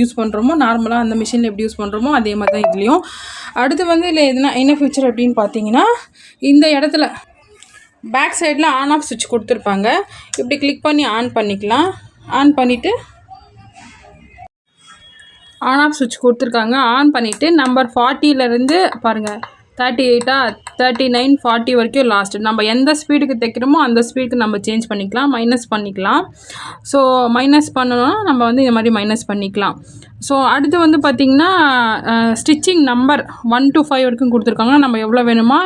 Speaker 1: யூஸ் பண்ணுறோமோ, நார்மலாக அந்த மிஷினில் எப்படி யூஸ் பண்ணுறோமோ அதே மாதிரி தான் இதுலேயும். அடுத்து வந்து இதில் என்ன ஃபியூச்சர் அப்படின்னு பார்த்தீங்கன்னா, இந்த இடத்துல பேக் சைடில் ஆன் ஆஃப் சுவிட்ச் கொடுத்துருப்பாங்க. இப்படி கிளிக் பண்ணி ஆன் பண்ணிக்கலாம். ஆன் பண்ணிவிட்டு ஆன் ஆஃப் சுவிட்ச் கொடுத்துருக்காங்க. ஆன் பண்ணிவிட்டு நம்பர் 40லேருந்து பாருங்கள் 38, 39, 40 வரைக்கும் லாஸ்ட்டு. நம்ம எந்த ஸ்பீடுக்கு தைக்கிறோமோ அந்த ஸ்பீடுக்கு நம்ம சேஞ்ச் பண்ணிக்கலாம், மைனஸ் பண்ணிக்கலாம். ஸோ மைனஸ் பண்ணணும்னா நம்ம வந்து இந்த மாதிரி மைனஸ் பண்ணிக்கலாம். ஸோ அடுத்து வந்து பார்த்திங்கன்னா ஸ்டிச்சிங் நம்பர் 1 to 5 வரைக்கும் கொடுத்துருக்காங்க. நம்ம எவ்வளோ வேணுமா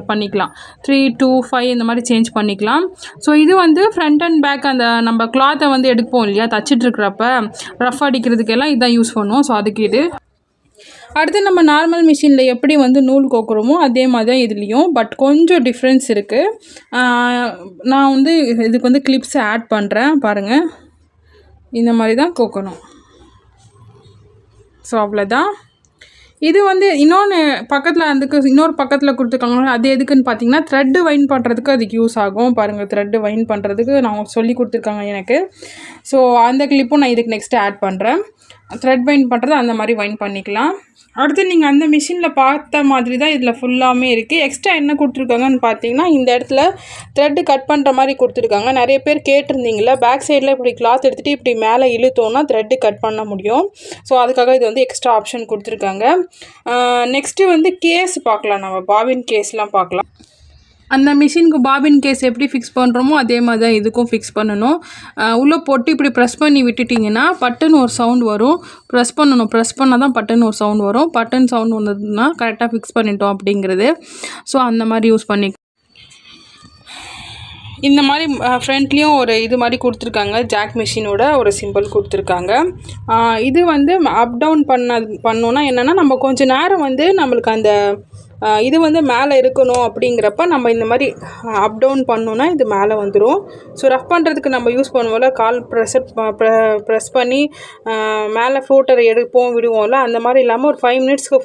Speaker 1: பண்ணிக்கலாம். 3, 2, 5 இந்த மாதிரி சேஞ்ச் பண்ணிக்கலாம். ஸோ இது வந்து ஃப்ரண்ட் அண்ட் பேக் அந்த நம்ம கிளாத்தை வந்து எடுப்போம் இல்லையா, தச்சிட்ருக்கிறப்ப ரஃப் அடிக்கிறதுக்கெல்லாம் இதான் யூஸ் பண்ணுவோம். ஸோ அதுக்கு இது. அடுத்து நம்ம நார்மல் மிஷினில் எப்படி வந்து நூல் கோக்குறோமோ அதே மாதிரி தான் இதுலேயும், பட் கொஞ்சம் டிஃப்ரென்ஸ் இருக்குது. நான் வந்து இதுக்கு வந்து கிளிப்ஸை ஆட் பண்ணுறேன் பாருங்கள். இந்த மாதிரி தான் கோக்கணும். ஸோ அவ்வளோதான். இது வந்து இன்னொரு பக்கத்தில் கொடுத்துருக்காங்க. அது எதுக்குன்னு பார்த்தீங்கன்னா த்ரெட்டு வைன் பண்ணுறதுக்கு அதுக்கு யூஸ் ஆகும். பாருங்கள், த்ரெட்டு வைன் பண்ணுறதுக்கு நான் சொல்லி கொடுத்துருக்காங்க எனக்கு. ஸோ அந்த கிளிப்பும் நான் இதுக்கு நெக்ஸ்ட்டு ஆட் பண்ணுறேன். த்ரெட் வைன் பண்ணுறது அந்த மாதிரி வைன் பண்ணிக்கலாம். அடுத்து நீங்கள் அந்த மிஷினில் பார்த்த மாதிரி தான் இதில் ஃபுல்லாமே இருக்குது. எக்ஸ்ட்ரா என்ன கொடுத்துருக்காங்கன்னு பார்த்தீங்கன்னா, இந்த இடத்துல த்ரெட்டு கட் பண்ணுற மாதிரி கொடுத்துருக்காங்க. நிறைய பேர் கேட்டிருந்தீங்களா, பேக் சைடில் இப்படி கிளாத் எடுத்துகிட்டு இப்படி மேலே இழுத்தோன்னா த்ரெட்டு கட் பண்ண முடியும். ஸோ அதுக்காக இது வந்து எக்ஸ்ட்ரா ஆப்ஷன் கொடுத்துருக்காங்க. நெக்ஸ்ட்டு வந்து கேஸ் பார்க்கலாம். நம்ம பாபின் கேஸ்லாம் பார்க்கலாம். அந்த மிஷினுக்கு பாபின் கேஸ் எப்படி ஃபிக்ஸ் பண்ணுறோமோ அதே மாதிரி தான் இதுக்கும் ஃபிக்ஸ் பண்ணணும். உள்ளே போட்டு இப்படி ப்ரெஸ் பண்ணி விட்டுட்டிங்கன்னா பட்டுன்னு ஒரு சவுண்ட் வரும். ப்ரெஸ் பண்ணால் தான் பட்டுன்னு ஒரு சவுண்ட் வரும். பட்டன் சவுண்ட் வந்ததுன்னா கரெக்டாக ஃபிக்ஸ் பண்ணிட்டோம் அப்படிங்கிறது. ஸோ அந்த மாதிரி யூஸ் பண்ணி இந்த மாதிரி ஃப்ரண்ட்லேயும் ஒரு இது மாதிரி கொடுத்துருக்காங்க, ஜாக் மிஷினோட ஒரு சிம்பிள் கொடுத்துருக்காங்க. இது வந்து அப் டவுன் பண்ணோன்னா என்னென்னா நம்ம கொஞ்சம் நேரம் வந்து நம்மளுக்கு அந்த இது வந்து மேலே இருக்கணும் அப்படிங்கிறப்ப நம்ம இந்த மாதிரி அப் டவுன் பண்ணோன்னா இது மேலே வந்துடும். ஸோ ரஃப் பண்ணுறதுக்கு நம்ம யூஸ் பண்ணுவோம்ல, கால் ப்ரெஸ் பண்ணி மேலே ஃப்ளூட்டரை எடுப்போம் விடுவோம்ல, அந்த மாதிரி இல்லாமல் ஒரு 5 மினிட்ஸ்க்கு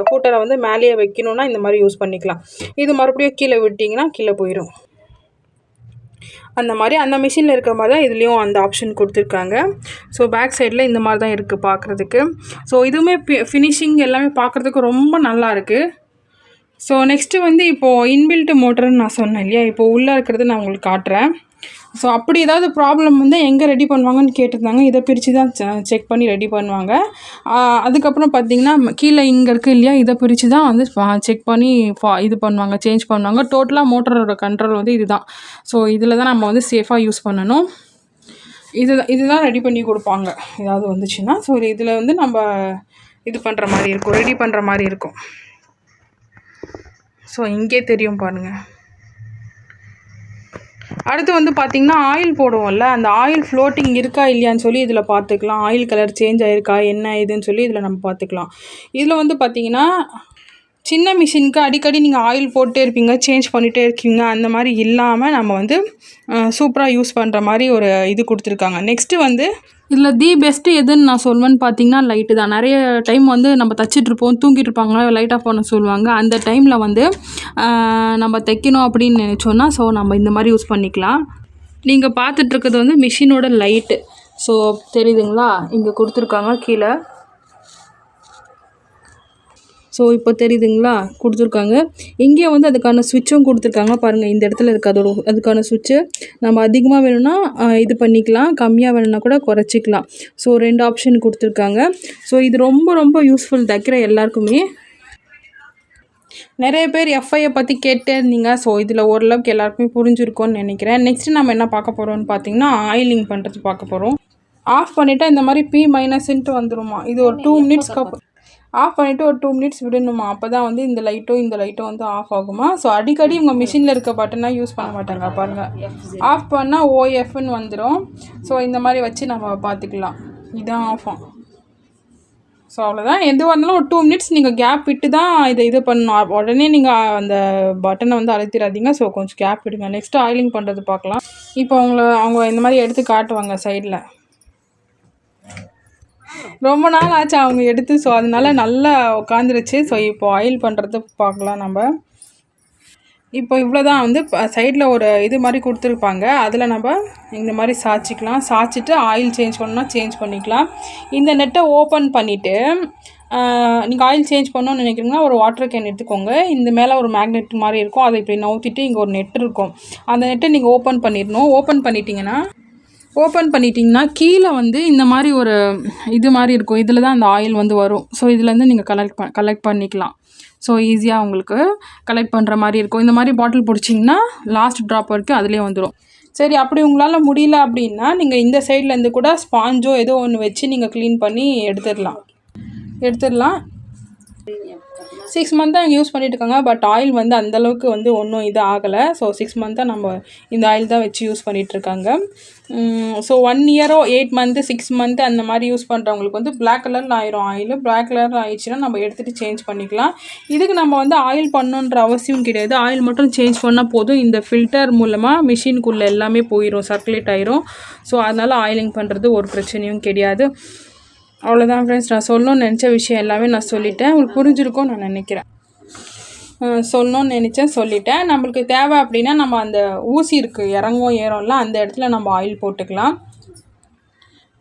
Speaker 1: ஃப்ளூட்டரை வந்து மேலேயே வைக்கணுன்னா இந்த மாதிரி யூஸ் பண்ணிக்கலாம். இது மறுபடியும் கீழே விட்டிங்கன்னா கீழே போயிடும். அந்த மாதிரி அந்த மிஷினில் இருக்கிற மாதிரி தான் இதுலேயும் அந்த ஆப்ஷன் கொடுத்துருக்காங்க. ஸோ பேக் சைடில் இந்த மாதிரி தான் இருக்குது பார்க்குறதுக்கு. ஸோ இதுவுமே ஃபினிஷிங் எல்லாமே பார்க்குறதுக்கு ரொம்ப நல்லா இருக்குது. ஸோ நெக்ஸ்ட்டு வந்து இப்போது இன்பில்ட் மோட்டர்னு நான் சொன்னேன் இல்லையா, இப்போது உள்ளே இருக்கிறது நான் உங்களுக்கு காட்டுறேன். ஸோ அப்படி ஏதாவது ப்ராப்ளம் வந்து எங்கே ரெடி பண்ணுவாங்கன்னு கேட்டிருந்தாங்க. இதை பிரித்து தான் செக் பண்ணி ரெடி பண்ணுவாங்க. அதுக்கப்புறம் பார்த்திங்கன்னா கீழே இங்கே இருக்குது இல்லையா, இதை பிரித்து தான் வந்து செக் பண்ணி இது பண்ணுவாங்க, சேஞ்ச் பண்ணுவாங்க. டோட்டலாக மோட்டரோட கண்ட்ரோல் வந்து இதுதான். ஸோ இதில் தான் நம்ம வந்து சேஃபாக யூஸ் பண்ணணும். இதுதான் ரெடி பண்ணி கொடுப்பாங்க ஏதாவது வந்துச்சுன்னா. ஸோ இதில் வந்து நம்ம இது பண்ணுற மாதிரி இருக்கும், ரெடி பண்ணுற மாதிரி இருக்கும். ஸோ இங்கே தெரியும் பாருங்கள். அடுத்து வந்து பார்த்திங்கன்னா ஆயில் போடுவோம்ல, அந்த ஆயில் ஃப்ளோட்டிங் இருக்கா இல்லையான்னு சொல்லி இதில் பார்த்துக்கலாம். ஆயில் கலர் சேஞ்ச் ஆகிருக்கா என்ன இதுன்னு சொல்லி இதில் நம்ம பார்த்துக்கலாம். இதில் வந்து பார்த்திங்கன்னா சின்ன மிஷினுக்கு அடிக்கடி நீங்கள் ஆயில் போட்டே இருப்பீங்க, சேஞ்ச் பண்ணிகிட்டே இருக்கீங்க, அந்த மாதிரி இல்லாமல் நம்ம வந்து சூப்பராக யூஸ் பண்ணுற மாதிரி ஒரு இது கொடுத்துருக்காங்க. நெக்ஸ்ட்டு வந்து இதில் தி பெஸ்ட்டு எதுன்னு நான் சொல்வேன்னு பார்த்தீங்கன்னா லைட்டு தான். நிறைய டைம் வந்து நம்ம தைச்சிட்ருப்போம், தூங்கிட்டு இருப்பாங்க, லைட் ஆஃப் பண்ண சொல்லுவாங்க. அந்த டைமில் வந்து நம்ம தைக்கணும் அப்படின்னு நினச்சோன்னா ஸோ நம்ம இந்த மாதிரி யூஸ் பண்ணிக்கலாம். நீங்கள் பார்த்துட்ருக்கிறது வந்து மிஷினோட லைட்டு. ஸோ தெரியுதுங்களா, இங்கே கொடுத்துருக்காங்க கீழே. ஸோ இப்போ தெரியுதுங்களா, கொடுத்துருக்காங்க. இங்கே வந்து அதுக்கான ஸ்விட்சும் கொடுத்துருக்காங்க பாருங்கள். இந்த இடத்துல இருக்குது அதுக்கான ஸ்விட்சு. நம்ம அதிகமாக வேணும்னா இது பண்ணிக்கலாம், கம்மியாக வேணும்னா கூட குறைச்சிக்கலாம். ஸோ 2 ஆப்ஷன் கொடுத்துருக்காங்க. ஸோ இது ரொம்ப ரொம்ப யூஸ்ஃபுல் தைக்கிற எல்லாருக்குமே. நிறைய பேர் எஃப்ஐயை பற்றி கேட்டே இருந்தீங்க. ஸோ இதில் ஓரளவுக்கு எல்லாருக்குமே புரிஞ்சுருக்கோன்னு நினைக்கிறேன். நெக்ஸ்ட்டு நம்ம என்ன பார்க்க போகிறோம்னு பார்த்தீங்கன்னா ஆயிலிங் பண்ணுறது பார்க்க போகிறோம். ஆஃப் பண்ணிவிட்டால் இந்த மாதிரி P- வந்துடுமா. இது ஒரு 2 மினிட்ஸ்க்கு அப்புறம் ஆஃப் பண்ணிவிட்டு ஒரு 2 மினிட்ஸ் விடணுமா. அப்போ தான் வந்து இந்த லைட்டும் வந்து ஆஃப் ஆகுமா. ஸோ அடிக்கடி உங்கள் மிஷினில் இருக்க பட்டனை யூஸ் பண்ண மாட்டாங்க பாருங்கள். ஆஃப் பண்ணால் OFன்னு வந்துடும். ஸோ இந்த மாதிரி வச்சு நம்ம பார்த்துக்கலாம். இதுதான் ஆஃப் ஆகும். ஸோ அவ்வளோதான். எதுவாக இருந்தாலும் ஒரு 2 மினிட்ஸ் நீங்கள் கேப் விட்டு தான் இது பண்ணணும். உடனே நீங்கள் அந்த பட்டனை வந்து அழுத்திடாதீங்க. ஸோ கொஞ்சம் கேப் விடுங்க. நெக்ஸ்ட்டு ஆயிலிங் பண்ணுறது பார்க்கலாம். இப்போ அவங்க இந்த மாதிரி எடுத்து காட்டுவாங்க சைடில். ரொம்ப நாள் ஆச்சு அவங்க எடுத்து. ஸோ அதனால நல்லா உட்காந்துருச்சு. ஸோ இப்போ ஆயில் பண்ணுறது பார்க்கலாம் நம்ம. இப்போ இவ்வளோ தான் வந்து சைடில் ஒரு இது மாதிரி கொடுத்துருப்பாங்க. அதில் நம்ம இந்த மாதிரி சாய்ச்சிக்கலாம். சாய்ச்சிட்டு ஆயில் சேஞ்ச் பண்ணணும்னா சேஞ்ச் பண்ணிக்கலாம். இந்த நெட்டை ஓப்பன் பண்ணிவிட்டு நீங்கள் ஆயில் சேஞ்ச் பண்ணணும்னு நினைக்கிறீங்கன்னா ஒரு வாட்டர் கேன் எடுத்துக்கோங்க. இந்த மேலே ஒரு மேக்னெட் மாதிரி இருக்கும், அதை இப்படி நவுத்திட்டு இங்கே ஒரு நெட் இருக்கும். அந்த நெட்டை நீங்கள் ஓப்பன் பண்ணிடணும். ஓப்பன் பண்ணிட்டீங்கன்னா கீழே வந்து இந்த மாதிரி ஒரு இது மாதிரி இருக்கும். இதில் தான் அந்த ஆயில் வந்து வரும். ஸோ இதுலேருந்து நீங்கள் கலெக்ட் பண்ணிக்கலாம். ஸோ ஈஸியாக உங்களுக்கு கலெக்ட் பண்ணுற மாதிரி இருக்கும். இந்த மாதிரி பாட்டில் பிடிச்சிங்கன்னா லாஸ்ட் ட்ராப் வரைக்கும் அதிலே வந்துடும். சரி, அப்படி உங்களால் முடியல அப்படின்னா நீங்கள் இந்த சைட்லேருந்து கூட ஸ்பாஞ்சோ ஏதோ ஒன்று வச்சு நீங்கள் க்ளீன் பண்ணி எடுத்துடலாம். 6 மந்த்தாக யூஸ் பண்ணிட்டு இருக்காங்க. பட் ஆயில் வந்து அந்தளவுக்கு வந்து ஒன்றும் இது ஆகலை. ஸோ 6 மந்த்தாக நம்ம இந்த ஆயில் தான் வச்சு யூஸ் பண்ணிகிட்ருக்காங்க. ஸோ 1 இயரோ 8 மந்த்து 6 மந்த்து அந்த மாதிரி யூஸ் பண்ணுறவங்களுக்கு வந்து பிளாக் கலரில் ஆயிரும் ஆயில். பிளாக் கலரில் ஆயிடுச்சுன்னா நம்ம எடுத்துகிட்டு சேஞ்ச் பண்ணிக்கலாம். இதுக்கு நம்ம வந்து ஆயில் பண்ணணுன்ற அவசியம் கிடையாது. ஆயில் மட்டும் சேஞ்ச் பண்ணால் போதும். இந்த ஃபில்டர் மூலமாக மிஷினுக்குள்ளே எல்லாமே போயிடும், சர்க்குலேட் ஆயிரும். ஸோ அதனால் ஆயிலிங் பண்ணுறது ஒரு பிரச்சனையும் கிடையாது. அவ்வளோதான் ஃப்ரெண்ட்ஸ், நான் சொல்லணும்னு நினச்ச விஷயம் எல்லாமே நான் சொல்லிட்டேன். உங்களுக்கு புரிஞ்சிருக்கும்னு நான் நினைக்கிறேன். சொல்லணும்னு நினச்சேன், சொல்லிட்டேன். நம்மளுக்கு தேவை அப்படின்னா நம்ம அந்த ஊசி இருக்குது இறங்கும் ஏறோம்ல, அந்த இடத்துல நம்ம ஆயில் போட்டுக்கலாம்.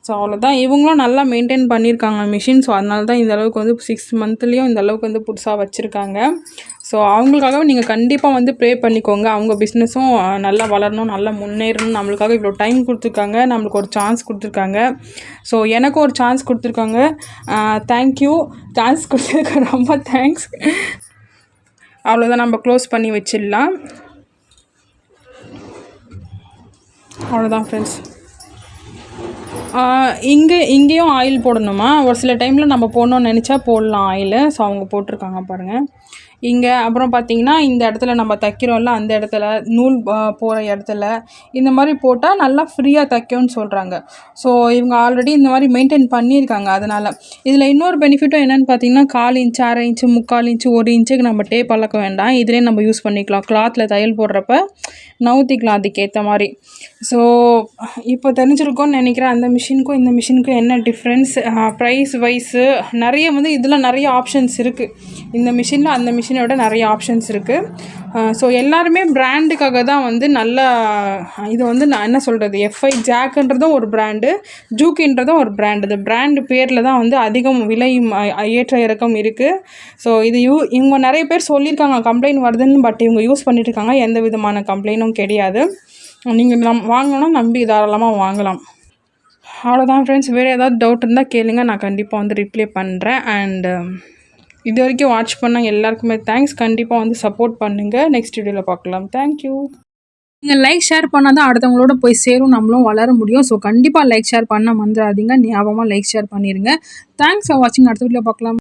Speaker 1: ஸோ அவ்வளோதான். இவங்களும் நல்லா மெயின்டைன் பண்ணியிருக்காங்க மிஷின். ஸோ அதனால தான் இந்த அளவுக்கு வந்து 6 மந்த்லேயும் இந்த அளவுக்கு வந்து புதுசாக வச்சுருக்காங்க. ஸோ அவங்களுக்காகவே நீங்கள் கண்டிப்பாக வந்து ப்ரே பண்ணிக்கோங்க. அவங்க பிஸ்னஸும் நல்லா வளரணும், நல்லா முன்னேறணும். நம்மளுக்காக இவ்வளோ டைம் கொடுத்துருக்காங்க, நம்மளுக்கு ஒரு சான்ஸ் கொடுத்துருக்காங்க. ஸோ எனக்கும் ஒரு சான்ஸ் கொடுத்துருக்காங்க. தேங்க்யூ. சான்ஸ் கொடுத்ததுக்கு ரொம்ப தேங்க்ஸ். அவ்வளோதான், நம்ம க்ளோஸ் பண்ணி வச்சிடலாம். அவ்வளோதான் ஃப்ரெண்ட்ஸ். இங்கேயும் ஆயில் போடணுமா? ஒரு சில டைமில் நம்ம போடணும்னு நினச்சா போடலாம் ஆயில். ஸோ அவங்க போட்டிருக்காங்க பாருங்கள். இங்கே அப்புறம் பார்த்தீங்கன்னா இந்த இடத்துல நம்ம தைக்கிறோம்ல அந்த இடத்துல நூல் போகிற இடத்துல இந்த மாதிரி போட்டால் நல்லா ஃப்ரீயாக தைக்கும்னு சொல்கிறாங்க. ஸோ இவங்க ஆல்ரெடி இந்த மாதிரி மெயின்டைன் பண்ணியிருக்காங்க. அதனால் இதில் இன்னொரு பெனிஃபிட்டும் என்னென்னு பார்த்தீங்கன்னா 1/4 இன்ச்சு 1/2 இன்ச்சு 3/4 இன்ச்சு 1 இன்ச்சுக்கு நம்ம டேப் அளக்க வேண்டாம். இதிலே நம்ம யூஸ் பண்ணிக்கலாம். கிளாத்தில் தையல் போடுறப்ப நவுத்திக்கலாம் அதுக்கேற்ற மாதிரி. ஸோ இப்போ தெரிஞ்சிருக்கோன்னு நினைக்கிறேன் அந்த மிஷினுக்கும் இந்த மிஷினுக்கும் என்ன டிஃப்ரென்ஸ், ப்ரைஸ் வைஸு நிறைய வந்து இதில் நிறைய ஆப்ஷன்ஸ் இருக்குது. இந்த மிஷினில் அந்த மிஷினோட நிறைய ஆப்ஷன்ஸ் இருக்குது. ஸோ எல்லாருமே பிராண்டுக்காக தான் வந்து நல்ல இது வந்து நான் என்ன சொல்கிறது, எஃப்ஐ ஜாக்குன்றதும் ஒரு பிராண்டு, ஜூக்கின்றதும் ஒரு பிராண்டு. இந்த பிராண்டு பேரில் தான் வந்து அதிகம் விலை ஏற்ற இறக்கம் இருக்குது. ஸோ இது இவங்க நிறைய பேர் சொல்லியிருக்காங்க கம்ப்ளைண்ட் வருதுன்னு, பட் இவங்க யூஸ் பண்ணிட்டு இருக்காங்க. எந்த விதமான கம்ப்ளைண்ட்டும் கிடையாது. நீங்கள் வாங்கணும்னா நம்பி தாராளமாக வாங்கலாம். அவ்வளோதான் ஃப்ரெண்ட்ஸ். வேறு ஏதாவது டவுட் இருந்தால் கேளுங்க, நான் கண்டிப்பாக வந்து ரிப்ளை பண்ணுறேன். அண்டு இது வரைக்கும் வாட்ச் பண்ண எல்லாருக்குமே தேங்க்ஸ். கண்டிப்பாக வந்து சப்போர்ட் பண்ணுங்கள். நெக்ஸ்ட் வீடியோவில் பார்க்கலாம். தேங்க்யூ. நீங்கள் லைக் ஷேர் பண்ணால் தான் அடுத்தவங்களோட போய் சேரும், நம்மளும் வளர முடியும். ஸோ கண்டிப்பாக லைக் ஷேர் பண்ண மறந்துடாதீங்க. ஞாபகமாக லைக் ஷேர் பண்ணிடுங்க. தேங்க்ஸ் ஃபார் வாட்சிங். அடுத்த வீடியோவில் பார்க்கலாம்.